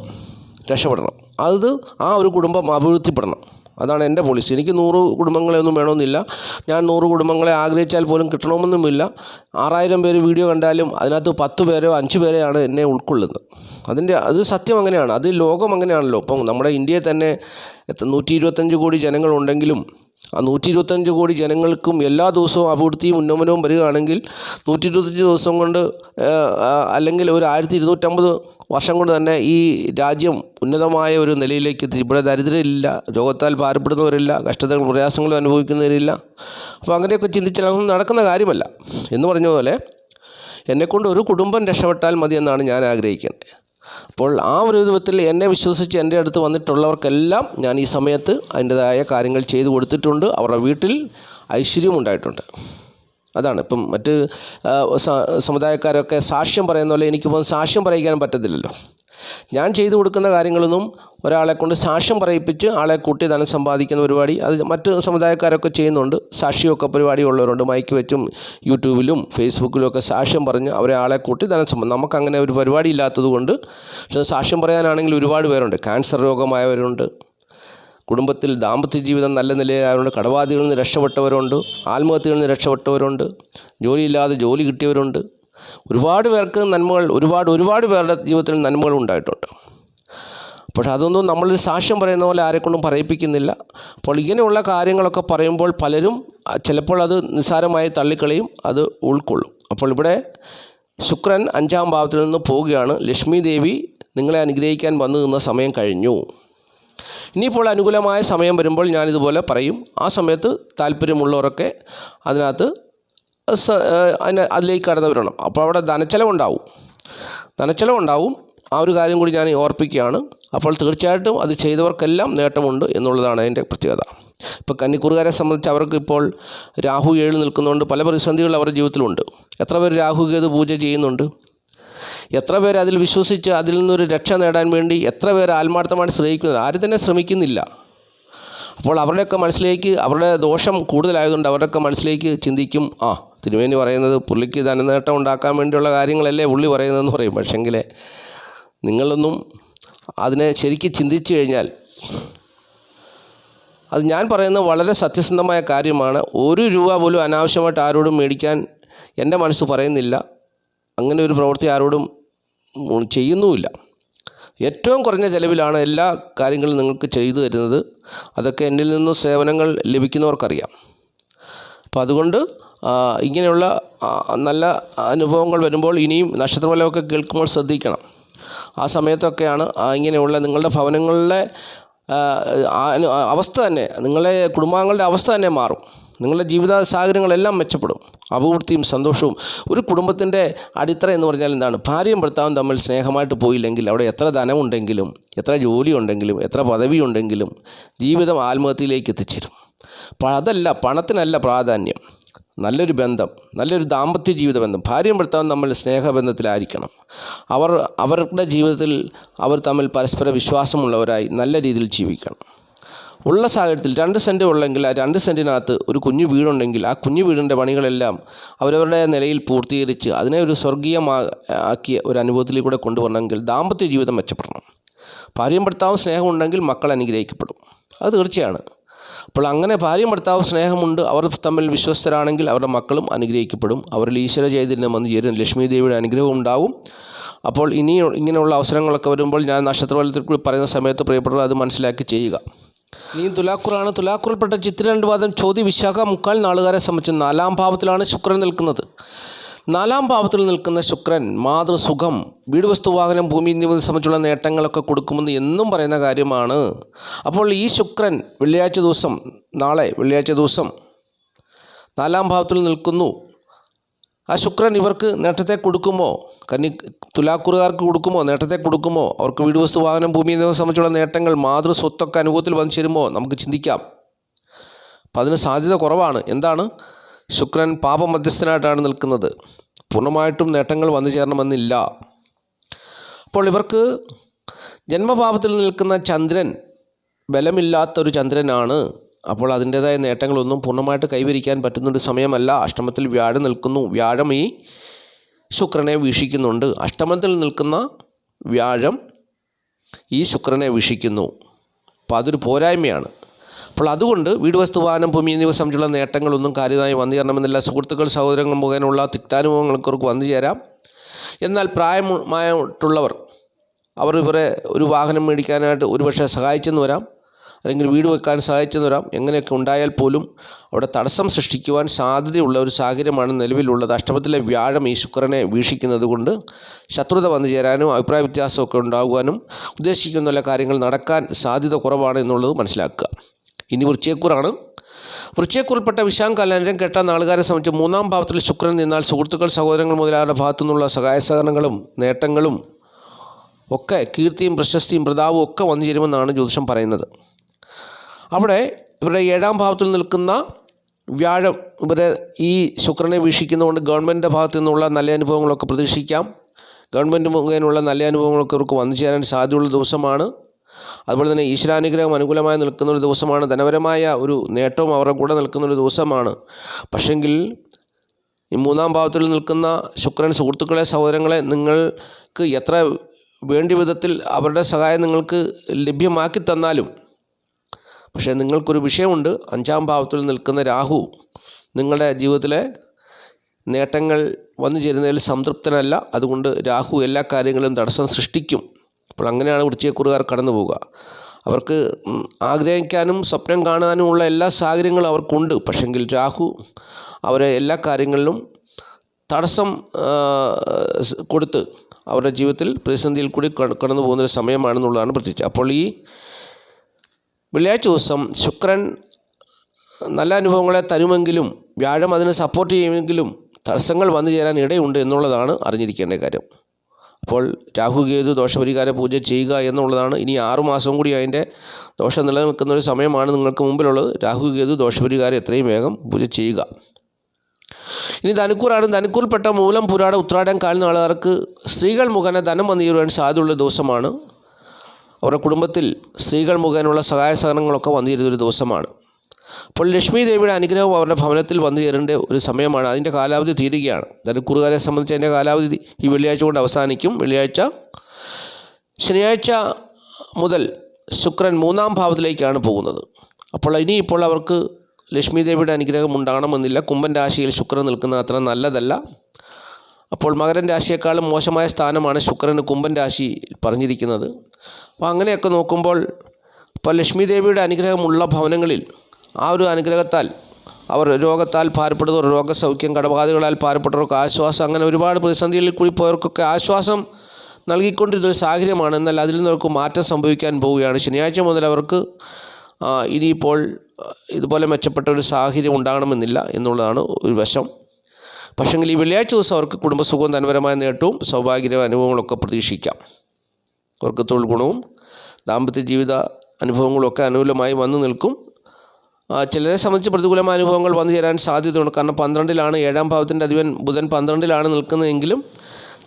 രക്ഷപ്പെടണം, അത് ആ ഒരു കുടുംബം അഭിവൃദ്ധിപ്പെടണം. അതാണ് എൻ്റെ പോളിസി. എനിക്ക് 100 കുടുംബങ്ങളെയൊന്നും വേണമെന്നില്ല. ഞാൻ 100 കുടുംബങ്ങളെ ആഗ്രഹിച്ചാൽ പോലും കിട്ടണമെന്നുമില്ല. 6000 പേര് വീഡിയോ കണ്ടാലും അതിനകത്ത് 10 പേരോ 5 പേരെയാണ് എന്നെ ഉൾക്കൊള്ളുന്നത്. അത് സത്യം അങ്ങനെയാണ്. അത് ലോകം അങ്ങനെയാണല്ലോ. ഇപ്പം നമ്മുടെ ഇന്ത്യയിൽ തന്നെ 125 കോടി ജനങ്ങളുണ്ടെങ്കിലും ആ 125 കോടി ജനങ്ങൾക്കും എല്ലാ ദിവസവും അഭിവൃദ്ധിയും ഉന്നമനവും വരികയാണെങ്കിൽ 125 ദിവസം കൊണ്ട് അല്ലെങ്കിൽ ഒരു 1250 വർഷം കൊണ്ട് തന്നെ ഈ രാജ്യം ഉന്നതമായ ഒരു നിലയിലേക്ക് എത്തി. ഇവിടെ ദരിദ്രരില്ല, രോഗത്താൽ ഭാരപ്പെടുന്നവരില്ല, കഷ്ടതകളും പ്രയാസങ്ങളും അനുഭവിക്കുന്നവരില്ല. അപ്പോൾ അങ്ങനെയൊക്കെ ചിന്തിച്ചാൽ അതൊന്നും നടക്കുന്ന കാര്യമല്ല. എന്ന് പറഞ്ഞ പോലെ എന്നെക്കൊണ്ട് ഒരു കുടുംബം രക്ഷപ്പെട്ടാൽ മതി എന്നാണ് ഞാൻ ആഗ്രഹിക്കുന്നത്. അപ്പോൾ ആ ഒരു വിധത്തിൽ എന്നെ വിശ്വസിച്ച് എൻ്റെ അടുത്ത് വന്നിട്ടുള്ളവർക്കെല്ലാം ഞാൻ ഈ സമയത്ത് അതിൻ്റെതായ കാര്യങ്ങൾ ചെയ്തു കൊടുത്തിട്ടുണ്ട്. അവരുടെ വീട്ടിൽ ഐശ്വര്യം ഉണ്ടായിട്ടുണ്ട്. അതാണ് ഇപ്പം മറ്റ് സമുദായക്കാരൊക്കെ സാക്ഷ്യം പറയുന്ന പോലെ എനിക്കിപ്പം സാക്ഷ്യം പറയിക്കാൻ പറ്റത്തില്ലല്ലോ. ഞാൻ ചെയ്തു കൊടുക്കുന്ന കാര്യങ്ങളൊന്നും ഒരാളെ കൊണ്ട് സാക്ഷ്യം പറയിപ്പിച്ച് ആളെ കൂട്ടി ധനം സമ്പാദിക്കുന്ന പരിപാടി അത് മറ്റ് സമുദായക്കാരൊക്കെ ചെയ്യുന്നുണ്ട്. സാക്ഷിയൊക്കെ പരിപാടി ഉള്ളവരുണ്ട്. മൈക്ക് വെച്ചും യൂട്യൂബിലും ഫേസ്ബുക്കിലും ഒക്കെ സാക്ഷ്യം പറഞ്ഞ് അവരെ ആളെ കൂട്ടി ധനം സമ്പാദിക്കും. നമുക്കങ്ങനെ ഒരു പരിപാടി ഇല്ലാത്തത് കൊണ്ട്, പക്ഷേ സാക്ഷ്യം പറയാനാണെങ്കിൽ ഒരുപാട് പേരുണ്ട്. ക്യാൻസർ രോഗമായവരുണ്ട്, കുടുംബത്തിൽ ദാമ്പത്യ ജീവിതം നല്ല നിലയിലായവരുണ്ട്, കടബാധ്യതകളിൽ നിന്ന് രക്ഷപ്പെട്ടവരുണ്ട്, ആത്മഹത്യകളിൽ നിന്ന് രക്ഷപ്പെട്ടവരുണ്ട്, ജോലിയില്ലാതെ ജോലി കിട്ടിയവരുണ്ട്. ഒരുപാട് പേർക്ക് നന്മകൾ, ഒരുപാട് പേരുടെ ജീവിതത്തിൽ നന്മകൾ ഉണ്ടായിട്ടുണ്ട്. പക്ഷേ അതൊന്നും നമ്മളൊരു സാക്ഷ്യം പറയുന്ന പോലെ ആരെക്കൊണ്ടും പറയിപ്പിക്കുന്നില്ല. അപ്പോൾ ഇങ്ങനെയുള്ള കാര്യങ്ങളൊക്കെ പറയുമ്പോൾ പലരും ചിലപ്പോൾ അത് നിസ്സാരമായി തള്ളിക്കളയും, അത് ഉൾക്കൊള്ളും. അപ്പോൾ ഇവിടെ ശുക്രൻ 5-ാം ഭാവത്തിൽ നിന്ന് പോവുകയാണ്. ലക്ഷ്മി ദേവി നിങ്ങളെ അനുഗ്രഹിക്കാൻ വന്നു നിന്ന സമയം കഴിഞ്ഞു. ഇനിയിപ്പോൾ അനുകൂലമായ സമയം വരുമ്പോൾ ഞാനിതുപോലെ പറയും. ആ സമയത്ത് താല്പര്യമുള്ളവരൊക്കെ അതിനകത്ത് അതിലേക്ക് കടന്നു വരണം. അപ്പോൾ അവിടെ ധനച്ചെലവുണ്ടാവും. ആ ഒരു കാര്യം കൂടി ഞാൻ ഓർപ്പിക്കുകയാണ്. അപ്പോൾ തീർച്ചയായിട്ടും അത് ചെയ്തവർക്കെല്ലാം നേട്ടമുണ്ട് എന്നുള്ളതാണ് അതിൻ്റെ പ്രത്യേകത. ഇപ്പോൾ കന്നിക്കൂറുകാരെ സംബന്ധിച്ച് അവർക്ക് ഇപ്പോൾ രാഹു 7 നിൽക്കുന്നതുകൊണ്ട് പല പ്രതിസന്ധികളും അവരുടെ ജീവിതത്തിലുണ്ട്. എത്ര പേർ രാഹുകേതു പൂജ ചെയ്യുന്നുണ്ട്? എത്ര പേർ അതിൽ വിശ്വസിച്ച് അതിൽ നിന്നൊരു രക്ഷ നേടാൻ വേണ്ടി എത്ര പേർ ആത്മാർത്ഥമായിട്ട് ശ്രമിക്കുന്നുണ്ട്? ആരും തന്നെ ശ്രമിക്കുന്നില്ല. അപ്പോൾ അവരുടെയൊക്കെ മനസ്സിലേക്ക് അവരുടെ ദോഷം കൂടുതലായതുകൊണ്ട് അവരുടെയൊക്കെ മനസ്സിലേക്ക് ചിന്തിക്കും, തിരുമേനി പറയുന്നത് പുള്ളിക്ക് ധനനേട്ടം ഉണ്ടാക്കാൻ വേണ്ടിയുള്ള കാര്യങ്ങളല്ലേ പുള്ളി പറയുന്നതെന്ന് പറയും. പക്ഷേങ്കിൽ നിങ്ങളൊന്നും അതിനെ ശരിക്കും ചിന്തിച്ചു കഴിഞ്ഞാൽ അത് ഞാൻ പറയുന്നത് വളരെ സത്യസന്ധമായ കാര്യമാണ്. 1 രൂപ പോലും അനാവശ്യമായിട്ട് ആരോടും മേടിക്കാൻ എൻ്റെ മനസ്സ് പറയുന്നില്ല. അങ്ങനെ ഒരു പ്രവൃത്തി ആരോടും ചെയ്യുന്നുമില്ല. ഏറ്റവും കുറഞ്ഞ ചിലവിലാണ് എല്ലാ കാര്യങ്ങളും നിങ്ങൾക്ക് ചെയ്തു തരുന്നത്. അതൊക്കെ എന്നിൽ നിന്നും സേവനങ്ങൾ ലഭിക്കുന്നവർക്കറിയാം. അപ്പോൾ അതുകൊണ്ട് ഇങ്ങനെയുള്ള നല്ല അനുഭവങ്ങൾ വരുമ്പോൾ ഇനിയും നക്ഷത്രഫലമൊക്കെ കേൾക്കുമ്പോൾ ശ്രദ്ധിക്കണം. ആ സമയത്തൊക്കെയാണ് ഇങ്ങനെയുള്ള നിങ്ങളുടെ ഭവനങ്ങളിലെ അവസ്ഥ തന്നെ, നിങ്ങളുടെ കുടുംബാംഗങ്ങളുടെ അവസ്ഥ തന്നെ മാറും. നിങ്ങളുടെ ജീവിത സാഹചര്യങ്ങളെല്ലാം മെച്ചപ്പെടും. അഭിവൃദ്ധിയും സന്തോഷവും. ഒരു കുടുംബത്തിൻ്റെ അടിത്തറ എന്ന് പറഞ്ഞാൽ എന്താണ്? ഭാര്യയും ഭർത്താവും തമ്മിൽ സ്നേഹമായിട്ട് പോയില്ലെങ്കിൽ അവിടെ എത്ര ധനമുണ്ടെങ്കിലും എത്ര ജോലി ഉണ്ടെങ്കിലും എത്ര പദവി ഉണ്ടെങ്കിലും ജീവിതം ആത്മഹത്യയിലേക്ക് എത്തിച്ചേരും. അപ്പോൾ അതല്ല, പണത്തിനല്ല പ്രാധാന്യം. നല്ലൊരു ബന്ധം, നല്ലൊരു ദാമ്പത്യ ജീവിത ബന്ധം, ഭാര്യയും ഭർത്താവും തമ്മിൽ സ്നേഹബന്ധത്തിലായിരിക്കണം. അവരുടെ ജീവിതത്തിൽ അവർ തമ്മിൽ പരസ്പര വിശ്വാസമുള്ളവരായി നല്ല രീതിയിൽ ജീവിക്കണം. ഉള്ള സാഹചര്യത്തിൽ 2 സെൻറ്റ് ഉള്ളെങ്കിൽ ആ 2 സെൻറ്റിനകത്ത് ഒരു കുഞ്ഞു വീടുണ്ടെങ്കിൽ ആ കുഞ്ഞു വീടിൻ്റെ പണികളെല്ലാം അവരവരുടെ നിലയിൽ പൂർത്തീകരിച്ച് അതിനെ ഒരു സ്വർഗീയമാക്കിയ ഒരു അനുഭവത്തിലേക്കൂടെ കൊണ്ടുവരണമെങ്കിൽ ദാമ്പത്യ ജീവിതം മെച്ചപ്പെടണം. ഭാര്യയും ഭർത്താവും സ്നേഹമുണ്ടെങ്കിൽ മക്കൾ അനുഗ്രഹിക്കപ്പെടും, അത് തീർച്ചയാണ്. അപ്പോൾ അങ്ങനെ ഭാര്യയും ഭർത്താവും സ്നേഹമുണ്ട്, അവർ തമ്മിൽ വിശ്വസ്തരാണെങ്കിൽ അവരുടെ മക്കളും അനുഗ്രഹിക്കപ്പെടും. അവരിൽ ഈശ്വര ചൈതന്യം വന്ന് ചേരും, ലക്ഷ്മി ദേവിയുടെ അനുഗ്രഹം ഉണ്ടാവും. അപ്പോൾ ഇങ്ങനെയുള്ള അവസരങ്ങളൊക്കെ വരുമ്പോൾ ഞാൻ നക്ഷത്രഫലത്തിൽ കൂടി പറയുന്ന സമയത്ത് പ്രിയപ്പെട്ടവർ അത് മനസ്സിലാക്കി ചെയ്യുക. ഇനിയും തുലാക്കൂറാണ്. തുലാക്കൂറിൽപ്പെട്ട ചിത്തിര 2 പാദം ചോതി വിശാഖ 3/4 നാളുകാരെ സംബന്ധിച്ച് 4-ാം ഭാവത്തിലാണ് ശുക്രൻ നിൽക്കുന്നത്. 4-ാം ഭാവത്തിൽ നിൽക്കുന്ന ശുക്രൻ മാതൃസുഖം, വീട്, വസ്തു, വാഹനം, ഭൂമി എന്നിവയെ സംബന്ധിച്ചുള്ള നേട്ടങ്ങളൊക്കെ കൊടുക്കുമെന്ന് എന്നും പറയുന്ന കാര്യമാണ്. അപ്പോൾ ഈ ശുക്രൻ വെള്ളിയാഴ്ച ദിവസം, നാളെ വെള്ളിയാഴ്ച ദിവസം 4-ാം ഭാവത്തിൽ നിൽക്കുന്നു. ആ ശുക്രൻ ഇവർക്ക് നേട്ടത്തെ കൊടുക്കുമോ? തുലാക്കൂറുകാർക്ക് കൊടുക്കുമോ? നേട്ടത്തെ കൊടുക്കുമോ? അവർക്ക് വീട്, വസ്തു, വാഹനം, ഭൂമി എന്നിവയെ സംബന്ധിച്ചുള്ള നേട്ടങ്ങൾ, മാതൃസ്വത്തൊക്കെ അനുഭവത്തിൽ വന്നു ചേരുമോ? നമുക്ക് ചിന്തിക്കാം. അപ്പം അതിന് സാധ്യത കുറവാണ്. എന്താണ്? ശുക്രൻ പാപമധ്യസ്ഥനായിട്ടാണ് നിൽക്കുന്നത്. പൂർണ്ണമായിട്ടും നേട്ടങ്ങൾ വന്നു ചേരണമെന്നില്ല. അപ്പോൾ ഇവർക്ക് ജന്മഭാവത്തിൽ നിൽക്കുന്ന ചന്ദ്രൻ ബലമില്ലാത്തൊരു ചന്ദ്രനാണ്. അപ്പോൾ അതിൻ്റേതായ നേട്ടങ്ങളൊന്നും പൂർണ്ണമായിട്ട് കൈവരിക്കാൻ പറ്റുന്നൊരു സമയമല്ല. അഷ്ടമത്തിൽ വ്യാഴം നിൽക്കുന്നു. വ്യാഴം ഈ ശുക്രനെ വീക്ഷിക്കുന്നുണ്ട്. അഷ്ടമത്തിൽ നിൽക്കുന്ന വ്യാഴം ഈ ശുക്രനെ വീക്ഷിക്കുന്നു. അപ്പോൾ അതൊരു പോരായ്മയാണ്. അപ്പോൾ അതുകൊണ്ട് വീട്, വസ്തു, വാഹനം, ഭൂമി എന്നിവ സംബന്ധിച്ചുള്ള നേട്ടങ്ങളൊന്നും കാര്യമായി വന്നു ചേരണമെന്നില്ല. സുഹൃത്തുക്കൾ, സഹോദരങ്ങൾ മുഖേനയുള്ള തിക്താനുഭവങ്ങൾക്ക് വന്നു ചേരാം. എന്നാൽ പ്രായമായിട്ടുള്ളവർ അവർ ഇവരെ ഒരു വാഹനം മേടിക്കാനായിട്ട് ഒരുപക്ഷെ സഹായിച്ചെന്ന് വരാം, അല്ലെങ്കിൽ വീട് വെക്കാൻ സഹായിച്ചെന്ന് വരാം. എങ്ങനെയൊക്കെ ഉണ്ടായാൽ പോലും അവിടെ തടസ്സം സൃഷ്ടിക്കുവാൻ സാധ്യതയുള്ള ഒരു സാഹചര്യമാണ് നിലവിലുള്ളത്. അഷ്ടമത്തിലെ വ്യാഴം ഈ ശുക്രനെ വീക്ഷിക്കുന്നത് കൊണ്ട് ശത്രുത വന്നു ചേരാനും അഭിപ്രായ വ്യത്യാസമൊക്കെ ഉണ്ടാകുവാനും ഉദ്ദേശിക്കുന്ന എല്ലാ കാര്യങ്ങൾ നടക്കാൻ സാധ്യത കുറവാണ് എന്നുള്ളത് മനസ്സിലാക്കുക. ഇനി വൃശ്ചികക്കൂറാണ്. വൃശ്ചികക്കൂറിൽപ്പെട്ട വിശാഖം കലണ്ടരം കെട്ട നാളുകാരെ സംബന്ധിച്ച് 3-ാം ഭാവത്തിൽ ശുക്രൻ നിന്നാൽ സുഹൃത്തുക്കൾ, സഹോദരങ്ങൾ മുതലായവരുടെ ഭാഗത്തു നിന്നുള്ള സഹായ സഹകരണങ്ങളും നേട്ടങ്ങളും ഒക്കെ, കീർത്തിയും പ്രശസ്തിയും പ്രതാപവും ഒക്കെ വന്നു ചേരുമെന്നാണ് ജ്യോതിഷം പറയുന്നത്. അവിടെ ഇവരുടെ 7-ാം ഭാവത്തിൽ നിൽക്കുന്ന വ്യാഴം ഇവരെ ഈ ശുക്രനെ വീക്ഷിക്കുന്നതുകൊണ്ട് ഗവൺമെൻറ്റിൻ്റെ ഭാഗത്തു നിന്നുള്ള നല്ല അനുഭവങ്ങളൊക്കെ പ്രതീക്ഷിക്കാം. ഗവൺമെൻറ് മുഖേനയുള്ള നല്ല അനുഭവങ്ങളൊക്കെ ഇവർക്ക് വന്നു ചേരാൻ സാധ്യതയുള്ള ദിവസമാണ്. അതുപോലെ തന്നെ ഈശ്വരാനുഗ്രഹം അനുകൂലമായി നിൽക്കുന്നൊരു ദിവസമാണ്. ധനപരമായ ഒരു നേട്ടവും അവരുടെ കൂടെ നിൽക്കുന്നൊരു ദിവസമാണ്. പക്ഷെങ്കിൽ ഈ 3-ാം ഭാവത്തിൽ നിൽക്കുന്ന ശുക്രൻ സുഹൃത്തുക്കളെ, സഹോദരങ്ങളെ നിങ്ങൾക്ക് എത്ര വേണ്ട വിധത്തിൽ അവരുടെ സഹായം നിങ്ങൾക്ക് ലഭ്യമാക്കി തന്നാലും, പക്ഷേ നിങ്ങൾക്കൊരു വിഷയമുണ്ട്. 5-ാം ഭാവത്തിൽ നിൽക്കുന്ന രാഹു നിങ്ങളുടെ ജീവിതത്തിലെ നേട്ടങ്ങൾ വന്നു ചേരുന്നതിൽ സംതൃപ്തനല്ല. അതുകൊണ്ട് രാഹു എല്ലാ കാര്യങ്ങളിലും തടസ്സം സൃഷ്ടിക്കും. അപ്പോൾ അങ്ങനെയാണ് വൃശ്ചികക്കൂറുകാർ കടന്നു പോവുക. അവർക്ക് ആഗ്രഹിക്കാനും സ്വപ്നം കാണാനുമുള്ള എല്ലാ സാഹചര്യങ്ങളും അവർക്കുണ്ട്. പക്ഷെങ്കിൽ രാഹു അവരെ എല്ലാ കാര്യങ്ങളിലും തടസ്സം കൊടുത്ത് അവരുടെ ജീവിതത്തിൽ പ്രതിസന്ധിയിൽ കൂടി കടന്നു പോകുന്നൊരു സമയമാണെന്നുള്ളതാണ് പ്രത്യേകിച്ച്. അപ്പോൾ ഈ വെള്ളിയാഴ്ച ദിവസം ശുക്രൻ നല്ല അനുഭവങ്ങളെ തരുമെങ്കിലും വ്യാഴം അതിനെ സപ്പോർട്ട് ചെയ്യുമെങ്കിലും തടസ്സങ്ങൾ വന്നു ചേരാൻ ഇടയുണ്ട് എന്നുള്ളതാണ് അറിഞ്ഞിരിക്കേണ്ട കാര്യം. അപ്പോൾ രാഹുകേതു ദോഷപരിഹാര പൂജ ചെയ്യുക എന്നുള്ളതാണ്. ഇനി 6 മാസം കൂടി അതിൻ്റെ ദോഷം നിലനിൽക്കുന്ന ഒരു സമയമാണ് നിങ്ങൾക്ക് മുമ്പിലുള്ളത്. രാഹുകേതു ദോഷപരിഹാരം എത്രയും വേഗം പൂജ ചെയ്യുക. ഇനി ധനുക്കൂറാണ്. ധനുക്കൂറിൽപ്പെട്ട മൂലം, പുരാട, ഉത്രാടം കാൽനാളുകാർക്ക് സ്ത്രീകൾ മുഖേന ധനം വന്നു ചേരുവാൻ സാധ്യതയുള്ള ദിവസമാണ്. അവരുടെ കുടുംബത്തിൽ സ്ത്രീകൾ മുഖേനയുള്ള സഹായ സഹകരണങ്ങളൊക്കെ വന്നു ചേരുന്നൊരു ദിവസമാണ്. അപ്പോൾ ലക്ഷ്മി ദേവിയുടെ അനുഗ്രഹം അവരുടെ ഭവനത്തിൽ വന്നു ചേരേണ്ട ഒരു സമയമാണ്. അതിൻ്റെ കാലാവധി തീരുകയാണ്. ധനുക്കൂറുകാരെ സംബന്ധിച്ച് അതിൻ്റെ കാലാവധി ഈ വെള്ളിയാഴ്ച കൊണ്ട് അവസാനിക്കും. ശനിയാഴ്ച മുതൽ ശുക്രൻ 3-ാം ഭാവത്തിലേക്കാണ് പോകുന്നത്. അപ്പോൾ ഇനിയിപ്പോൾ അവർക്ക് ലക്ഷ്മി ദേവിയുടെ അനുഗ്രഹം ഉണ്ടാകണമെന്നില്ല. കുംഭൻ രാശിയിൽ ശുക്രൻ നിൽക്കുന്നത് അത്ര നല്ലതല്ല. അപ്പോൾ മകരൻ രാശിയേക്കാളും മോശമായ സ്ഥാനമാണ് ശുക്രന് കുംഭൻ രാശി പറഞ്ഞിരിക്കുന്നത്. അപ്പോൾ അങ്ങനെയൊക്കെ നോക്കുമ്പോൾ ഇപ്പോൾ ലക്ഷ്മി ദേവിയുടെ അനുഗ്രഹമുള്ള ഭവനങ്ങളിൽ ആ ഒരു അനുഗ്രഹത്താൽ അവർ രോഗത്താൽ ഭാരപ്പെടുന്നവർ രോഗസൗഖ്യം, കടബാധകളാൽ ഭാരപ്പെട്ടവർക്ക് ആശ്വാസം, അങ്ങനെ ഒരുപാട് പ്രതിസന്ധികളിൽ കൂടി പോയവർക്കൊക്കെ ആശ്വാസം നൽകിക്കൊണ്ടിരുന്നൊരു സാഹചര്യമാണ്. എന്നാൽ അതിൽ നിന്നവർക്ക് മാറ്റം സംഭവിക്കാൻ പോവുകയാണ്. ശനിയാഴ്ച മുതൽ അവർക്ക് ഇനിയിപ്പോൾ ഇതുപോലെ മെച്ചപ്പെട്ട ഒരു സാഹചര്യം ഉണ്ടാകണമെന്നില്ല എന്നുള്ളതാണ് ഒരു വശം. പക്ഷെങ്കിൽ ഈ വെള്ളിയാഴ്ച ദിവസം അവർക്ക് കുടുംബസുഖവും ധനപരമായ നേട്ടവും സൗഭാഗ്യ അനുഭവങ്ങളൊക്കെ പ്രതീക്ഷിക്കാം. അവർക്ക് തൊഴിൽ ഗുണവും ദാമ്പത്യ ജീവിത അനുഭവങ്ങളൊക്കെ അനുകൂലമായി വന്നു നിൽക്കും. ചിലരെ സംബന്ധിച്ച് പ്രതികൂലമായ അനുഭവങ്ങൾ വന്നു ചേരാൻ സാധ്യതയുണ്ട്. കാരണം 12-ലാണ് 7-ാം ഭാവത്തിൻ്റെ അധിപൻ ബുധൻ 12-ലാണ് നിൽക്കുന്നതെങ്കിലും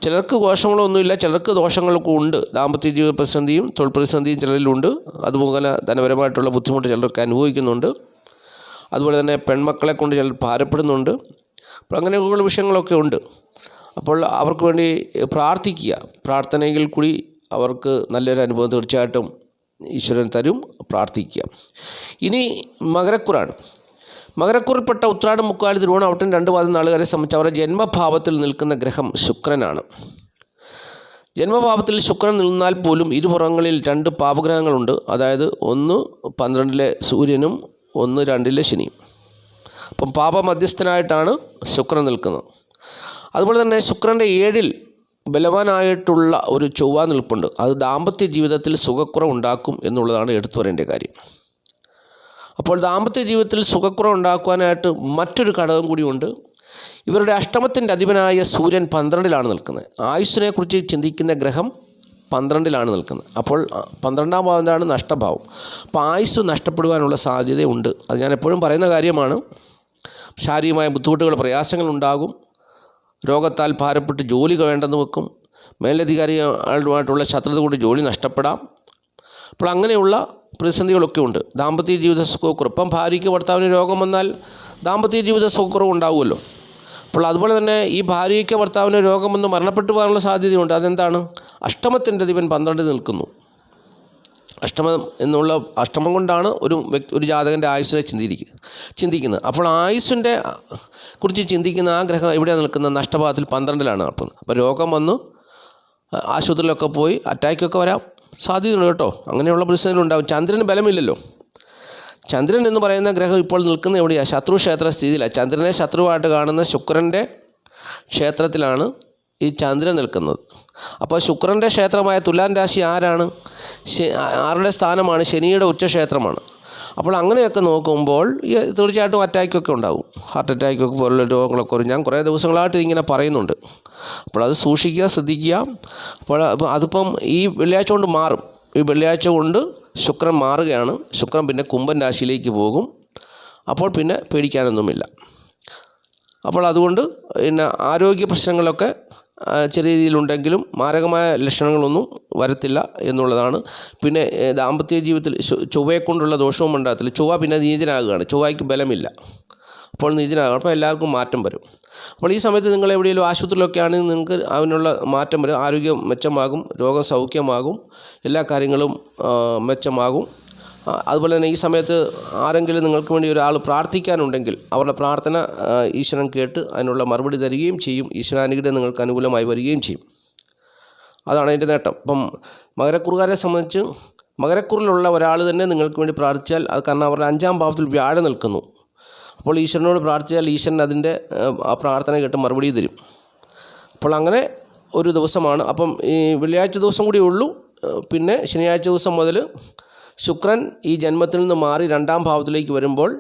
ചിലർക്ക് ദോഷങ്ങളൊന്നുമില്ല, ചിലർക്ക് ദോഷങ്ങളൊക്കെ ഉണ്ട്. ദാമ്പത്യ ജീവിത പ്രതിസന്ധിയും തൊഴിൽ പ്രതിസന്ധിയും ചിലരിലുണ്ട്. അതുപോലെ ധനപരമായിട്ടുള്ള ബുദ്ധിമുട്ട് ചിലർക്ക് അനുഭവിക്കുന്നുണ്ട്. അതുപോലെ തന്നെ പെൺമക്കളെ കൊണ്ട് ചിലർ ഭാരപ്പെടുന്നുണ്ട്. അപ്പോൾ അങ്ങനെയുള്ള വിഷയങ്ങളൊക്കെ ഉണ്ട്. അപ്പോൾ അവർക്ക് വേണ്ടി പ്രാർത്ഥിക്കുക. പ്രാർത്ഥനയിൽ കൂടി അവർക്ക് നല്ലൊരു അനുഭവം തീർച്ചയായിട്ടും ഈശ്വരൻ തരും. പ്രാർത്ഥിക്കുക. ഇനി മകരക്കൂറാണ്. മകരക്കൂറിൽപ്പെട്ട ഉത്രാടം, മുക്കാലി, തിരുവോണം, ഔട്ടം 2 പാദം നാളുകാരെ സംബന്ധിച്ച് അവരുടെ ജന്മഭാവത്തിൽ നിൽക്കുന്ന ഗ്രഹം ശുക്രനാണ്. ജന്മഭാവത്തിൽ ശുക്രൻ നിന്നാൽ പോലും ഇരുപുറങ്ങളിൽ 2 പാപഗ്രഹങ്ങളുണ്ട്. അതായത് 1 12-ലെ സൂര്യനും 1 2-ലെ ശനിയും. അപ്പം പാപമധ്യസ്ഥനായിട്ടാണ് ശുക്രൻ നിൽക്കുന്നത്. അതുപോലെ തന്നെ ശുക്രൻ്റെ 7-ൽ ബലവാനായിട്ടുള്ള ഒരു ചൊവ്വ നിൽപ്പുണ്ട്. അത് ദാമ്പത്യ ജീവിതത്തിൽ സുഖക്കുറവുണ്ടാക്കും എന്നുള്ളതാണ് എടുത്തു പറയേണ്ട കാര്യം. അപ്പോൾ ദാമ്പത്യ ജീവിതത്തിൽ സുഖക്കുറവ് ഉണ്ടാക്കുവാനായിട്ട് മറ്റൊരു ഘടകം കൂടിയുണ്ട്. ഇവരുടെ അഷ്ടമത്തിൻ്റെ അധിപനായ സൂര്യൻ 12-ലാണ് നിൽക്കുന്നത്. ആയുസ്സിനെക്കുറിച്ച് ചിന്തിക്കുന്ന ഗ്രഹം 12-ലാണ് നിൽക്കുന്നത്. അപ്പോൾ 12-ാം ഭാവം എന്താണ്? നഷ്ടഭാവം. അപ്പോൾ ആയുസ് നഷ്ടപ്പെടുവാനുള്ള സാധ്യതയുണ്ട്. അത് ഞാൻ എപ്പോഴും പറയുന്ന കാര്യമാണ്. ശാരീരികമായ ബുദ്ധിമുട്ടുകൾ, പ്രയാസങ്ങളുണ്ടാകും. രോഗത്താൽ ഭാരപ്പെട്ട് ജോലി വേണ്ടെന്ന് വെക്കും. മേലധികാരികളുമായിട്ടുള്ള ശത്രുത കൊണ്ട് ജോലി നഷ്ടപ്പെടാം. അപ്പോൾ അങ്ങനെയുള്ള പ്രതിസന്ധികളൊക്കെ ഉണ്ട്. ദാമ്പത്യ ജീവിത സുഖക്കുറവ്, ഇപ്പം ഭാര്യയ്ക്ക് ഭർത്താവിന് രോഗം വന്നാൽ ദാമ്പത്യ ജീവിത സുഖക്കുറവ് ഉണ്ടാവുമല്ലോ. അപ്പോൾ അതുപോലെ തന്നെ ഈ ഭാര്യയ്ക്ക് ഭർത്താവിന് രോഗം വന്ന് മരണപ്പെട്ടു പോകാനുള്ള സാധ്യതയുണ്ട്. അതെന്താണ്? അഷ്ടമത്തിൻ്റെ അധിപൻ 12 നിൽക്കുന്നു. അഷ്ടമം കൊണ്ടാണ് ഒരു ജാതകൻ്റെ ആയുസ്സിനെ ചിന്തിക്കുന്നത്. അപ്പോൾ ആയുസ്സിൻ്റെ കുറിച്ച് ചിന്തിക്കുന്ന ആ ഗ്രഹം എവിടെയാണ് നിൽക്കുന്നത്? നഷ്ടഭാവത്തിൽ 12-ലാണ് നടക്കുന്നത്. അപ്പോൾ രോഗം വന്ന് ആശുപത്രിയിലൊക്കെ പോയി അറ്റാക്കൊക്കെ വരാം സാധ്യതയുണ്ട് കേട്ടോ. അങ്ങനെയുള്ള പ്രതിസന്ധികളുണ്ടാകും. ചന്ദ്രന് ബലമില്ലല്ലോ. ചന്ദ്രൻ എന്ന് പറയുന്ന ഗ്രഹം ഇപ്പോൾ നിൽക്കുന്ന എവിടെയാണ്? ശത്രുക്ഷേത്ര സ്ഥിതിയിലാണ്. ചന്ദ്രനെ ശത്രുവായിട്ട് കാണുന്ന ശുക്രൻ്റെ ക്ഷേത്രത്തിലാണ് ഈ ചന്ദ്രൻ നിൽക്കുന്നത്. അപ്പോൾ ശുക്രൻ്റെ ക്ഷേത്രമായ തുലാൻ രാശി ആരാണ്? ആരുടെ സ്ഥാനമാണ്? ശനിയുടെ ഉച്ചക്ഷേത്രമാണ്. അപ്പോൾ അങ്ങനെയൊക്കെ നോക്കുമ്പോൾ തീർച്ചയായിട്ടും അറ്റാക്കൊക്കെ ഉണ്ടാകും. ഹാർട്ട് അറ്റാക്കൊക്കെ പോലുള്ള രോഗങ്ങളൊക്കെ വരും. ഞാൻ കുറേ ദിവസങ്ങളായിട്ട് ഇങ്ങനെ പറയുന്നുണ്ട്. അപ്പോൾ അത് സൂക്ഷിക്കുക, ശ്രദ്ധിക്കുക. അപ്പോൾ അതിപ്പം ഈ വെള്ളിയാഴ്ച കൊണ്ട് മാറും. ഈ വെള്ളിയാഴ്ച കൊണ്ട് ശുക്രൻ മാറുകയാണ്. ശുക്രൻ പിന്നെ കുംഭൻ രാശിയിലേക്ക് പോകും. അപ്പോൾ പിന്നെ പേടിക്കാനൊന്നുമില്ല. അപ്പോൾ അതുകൊണ്ട് പിന്നെ ആരോഗ്യ പ്രശ്നങ്ങളൊക്കെ ചെറിയ രീതിയിലുണ്ടെങ്കിലും മാരകമായ ലക്ഷണങ്ങളൊന്നും വരത്തില്ല എന്നുള്ളതാണ്. പിന്നെ ദാമ്പത്യ ജീവിതത്തിൽ ചൊവ്വയെക്കൊണ്ടുള്ള ദോഷവും ഉണ്ടാകത്തില്ല. ചൊവ്വ പിന്നെ നീചനാകുകയാണ്. ചൊവ്വയ്ക്ക് ബലമില്ല. അപ്പോൾ നീചനാകും. അപ്പോൾ എല്ലാവർക്കും മാറ്റം വരും. അപ്പോൾ ഈ സമയത്ത് നിങ്ങൾ എവിടെയെങ്കിലും ആശുപത്രിയിലൊക്കെ ആണെങ്കിൽ നിങ്ങൾക്ക് അതിനുള്ള മാറ്റം വരും. ആരോഗ്യം മെച്ചമാകും, രോഗം സൗഖ്യമാകും, എല്ലാ കാര്യങ്ങളും മെച്ചമാകും. അതുപോലെ തന്നെ ഈ സമയത്ത് ആരെങ്കിലും നിങ്ങൾക്ക് വേണ്ടി ഒരാൾ പ്രാർത്ഥിക്കാനുണ്ടെങ്കിൽ അവരുടെ പ്രാർത്ഥന ഈശ്വരൻ കേട്ട് അതിനുള്ള മറുപടി തരികയും ചെയ്യും. ഈശ്വരാനുഗ്രഹം നിങ്ങൾക്ക് അനുകൂലമായി വരികയും ചെയ്യും. അതാണ് അതിൻ്റെ നേട്ടം. അപ്പം മകരക്കുറുകാരെ സംബന്ധിച്ച് മകരക്കുറിലുള്ള ഒരാൾ തന്നെ നിങ്ങൾക്ക് വേണ്ടി പ്രാർത്ഥിച്ചാൽ അത് കാരണം അവരുടെ 5-ാം ഭാവത്തിൽ വ്യാഴം നിൽക്കുന്നു. അപ്പോൾ ഈശ്വരനോട് പ്രാർത്ഥിച്ചാൽ ഈശ്വരൻ അതിൻ്റെ ആ പ്രാർത്ഥന കേട്ട് മറുപടി തരും. അപ്പോൾ അങ്ങനെ ഒരു ദിവസമാണ്. അപ്പം ഈ വെള്ളിയാഴ്ച ദിവസം കൂടി ഉള്ളൂ. പിന്നെ ശനിയാഴ്ച ദിവസം മുതൽ ശുക്രൻ ഈ ജന്മത്തിൽ നിന്ന് മാറി 2-ാം ഭാവത്തിലേക്ക് വരുമ്പോൾ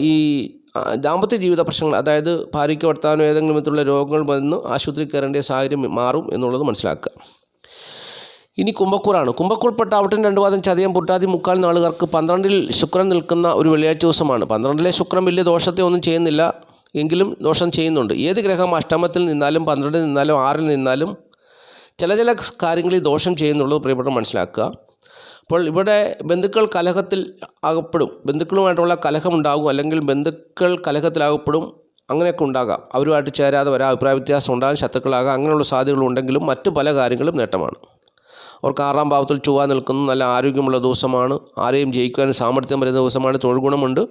ഈ ദാമ്പത്യ ജീവിത പ്രശ്നങ്ങൾ, അതായത് ഭാര്യയ്ക്ക് ഭർത്താവിനോ ഏതെങ്കിലും വിധത്തിലുള്ള രോഗങ്ങൾ വന്ന് ആശുപത്രി കയറേണ്ട സാഹചര്യം മാറും എന്നുള്ളത് മനസ്സിലാക്കുക. ഇനി കുംഭക്കൂറാണ്. കുംഭക്കൂർപ്പെട്ട അവിട്ടൻ 2 പാദം ചതയം പുട്ടാതി 3/4 നാളുകാർക്ക് 12-ൽ ശുക്രൻ നിൽക്കുന്ന ഒരു വെള്ളിയാഴ്ച ദിവസമാണ്. 12-ലെ ശുക്രൻ വലിയ ദോഷത്തെ ഒന്നും ചെയ്യുന്നില്ല, എങ്കിലും ദോഷം ചെയ്യുന്നുണ്ട്. ഏത് ഗ്രഹം അഷ്ടമത്തിൽ നിന്നാലും 12-ൽ നിന്നാലും 6-ൽ നിന്നാലും ചില കാര്യങ്ങളിൽ ദോഷം ചെയ്യുന്നുള്ളത് പ്രിയപ്പെട്ടവർ മനസ്സിലാക്കുക. അപ്പോൾ ഇവിടെ ബന്ധുക്കൾ കലഹത്തിൽ അകപ്പെടും, ബന്ധുക്കളുമായിട്ടുള്ള കലഹമുണ്ടാകും, അല്ലെങ്കിൽ ബന്ധുക്കൾ കലഹത്തിലാകപ്പെടും, അങ്ങനെയൊക്കെ ഉണ്ടാകാം. അവരുമായിട്ട് ചേരാതെ വരാം, അഭിപ്രായ വ്യത്യാസം ഉണ്ടാകാൻ, ശത്രുക്കളാകാം, അങ്ങനെയുള്ള സാധ്യതകളുണ്ടെങ്കിലും മറ്റ് പല കാര്യങ്ങളും നേട്ടമാണ്. അവർക്ക് 6-ാം ഭാവത്തിൽ ചൊവ്വ നിൽക്കുന്ന നല്ല ആരോഗ്യമുള്ള ദിവസമാണ്. ആരെയും ജയിക്കാനും സാമർത്ഥ്യം വരുന്ന ദിവസമാണ്. തൊഴിൽ ഗുണമുണ്ട്,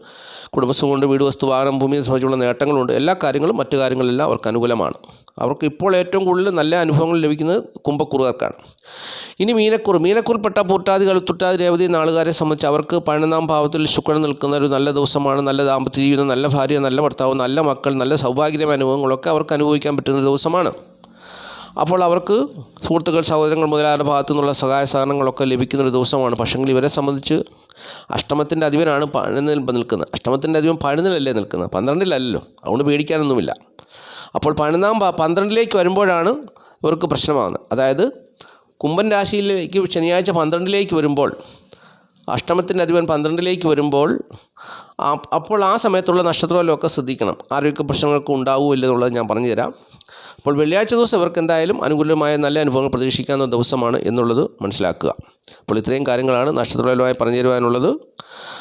കുടുംബസുഖമുണ്ട്, വീട് വസ്തു വാഹനം ഭൂമി സംബന്ധിച്ചുള്ള നേട്ടങ്ങളുണ്ട്. എല്ലാ കാര്യങ്ങളും മറ്റു കാര്യങ്ങളെല്ലാം അവർക്ക് അനുകൂലമാണ്. അവർക്ക് ഇപ്പോൾ ഏറ്റവും കൂടുതൽ നല്ല അനുഭവങ്ങൾ ലഭിക്കുന്നത് കുംഭക്കുറുകാർക്കാണ്. ഇനി മീനക്കുറിൽപ്പെട്ട പൂട്ടാതി കലുത്തുട്ടാതി രേവതി നാളുകാരെ സംബന്ധിച്ച് അവർക്ക് 11-ാം ഭാവത്തിൽ ശുക്രൻ നിൽക്കുന്ന ഒരു നല്ല ദിവസമാണ്. നല്ല ദാമ്പത്യ ജീവിതം, നല്ല ഭാര്യ, നല്ല ഭർത്താവ്, നല്ല മക്കൾ, നല്ല സൗഭാഗ്യമായ അനുഭവങ്ങളൊക്കെ അവർക്ക് അനുഭവിക്കാൻ പറ്റുന്ന ദിവസമാണ്. അപ്പോൾ അവർക്ക് സുഹൃത്തുക്കൾ, സഹോദരങ്ങൾ മുതലായ ഭാഗത്തു നിന്നുള്ള സഹായ സഹകരണങ്ങളൊക്കെ ലഭിക്കുന്നൊരു ദിവസമാണ്. പക്ഷെങ്കിൽ ഇവരെ സംബന്ധിച്ച് അഷ്ടമത്തിൻ്റെ അധിപനാണ് പഴുന്നിൽ നിൽക്കുന്നത്. അഷ്ടമത്തിൻ്റെ അധിപൻ പഴുന്നിലല്ലേ നിൽക്കുന്നത്, 12-ലല്ലോ. അതുകൊണ്ട് പേടിക്കാനൊന്നുമില്ല. അപ്പോൾ 12ലേക്ക് വരുമ്പോഴാണ് ഇവർക്ക് പ്രശ്നമാകുന്നത്. അതായത് കുംഭൻ രാശിയിലേക്ക് ശനിയാഴ്ച 12ലേക്ക് വരുമ്പോൾ, അഷ്ടമത്തിൻ്റെ അധിപൻ 12ലേക്ക് വരുമ്പോൾ അപ്പോൾ ആ സമയത്തുള്ള നക്ഷത്രഫലമൊക്കെ ശ്രദ്ധിക്കണം. ആരോഗ്യ പ്രശ്നങ്ങൾക്ക് ഉണ്ടാവുമില്ല എന്നുള്ളത് ഞാൻ പറഞ്ഞു തരാം. അപ്പോൾ വെള്ളിയാഴ്ച ദിവസം ഇവർക്ക് എന്തായാലും അനുകൂലമായ നല്ല അനുഭവങ്ങൾ പ്രതീക്ഷിക്കാവുന്ന ദിവസമാണ് എന്നുള്ളത് മനസ്സിലാക്കുക. അപ്പോൾ ഇത്രയും കാര്യങ്ങളാണ് നക്ഷത്രഫലമായി പറഞ്ഞു തരുവാനുള്ളത്.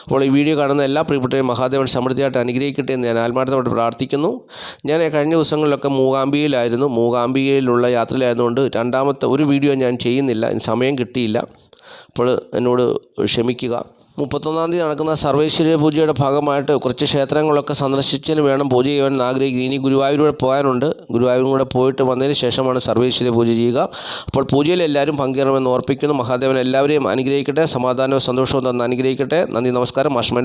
അപ്പോൾ ഈ വീഡിയോ കാണുന്ന എല്ലാ പ്രിയപ്പെട്ടവരും മഹാദേവൻ സമൃദ്ധിയായിട്ട് അനുഗ്രഹിക്കട്ടെ എന്ന് ഞാൻ ആത്മാർത്ഥമായിട്ട് പ്രാർത്ഥിക്കുന്നു. ഞാൻ കഴിഞ്ഞ ദിവസങ്ങളിലൊക്കെ മൂകാംബികയിലായിരുന്നു. മൂകാംബികയിലുള്ള യാത്രയിലായതുകൊണ്ട് രണ്ടാമത്തെ ഒരു വീഡിയോ ഞാൻ ചെയ്യുന്നില്ല, സമയം കിട്ടിയില്ല. അപ്പോൾ എന്നോട് ക്ഷമിക്കുക. 31-ാം തീയതി നടക്കുന്ന സർവേശ്വര പൂജയുടെ ഭാഗമായിട്ട് കുറച്ച് ക്ഷേത്രങ്ങളൊക്കെ സന്ദർശിച്ചതിന് വേണം പൂജ ചെയ്യാൻ ആഗ്രഹിക്കുക. ഇനി ഗുരുവായൂരൂടെ പോകാനുണ്ട്. ഗുരുവായൂരും കൂടെ പോയിട്ട് വന്നതിന് ശേഷമാണ് സർവേശ്വര പൂജ ചെയ്യുക. അപ്പോൾ പൂജയിൽ എല്ലാവരും പങ്കേറണമെന്ന് ഓർപ്പിക്കുന്നു. മഹാദേവൻ എല്ലാവരെയും അനുഗ്രഹിക്കട്ടെ, സമാധാനവും സന്തോഷവും തന്ന് അനുഗ്രഹിക്കട്ടെ. നന്ദി, നമസ്കാരം. മാഷ്മൻ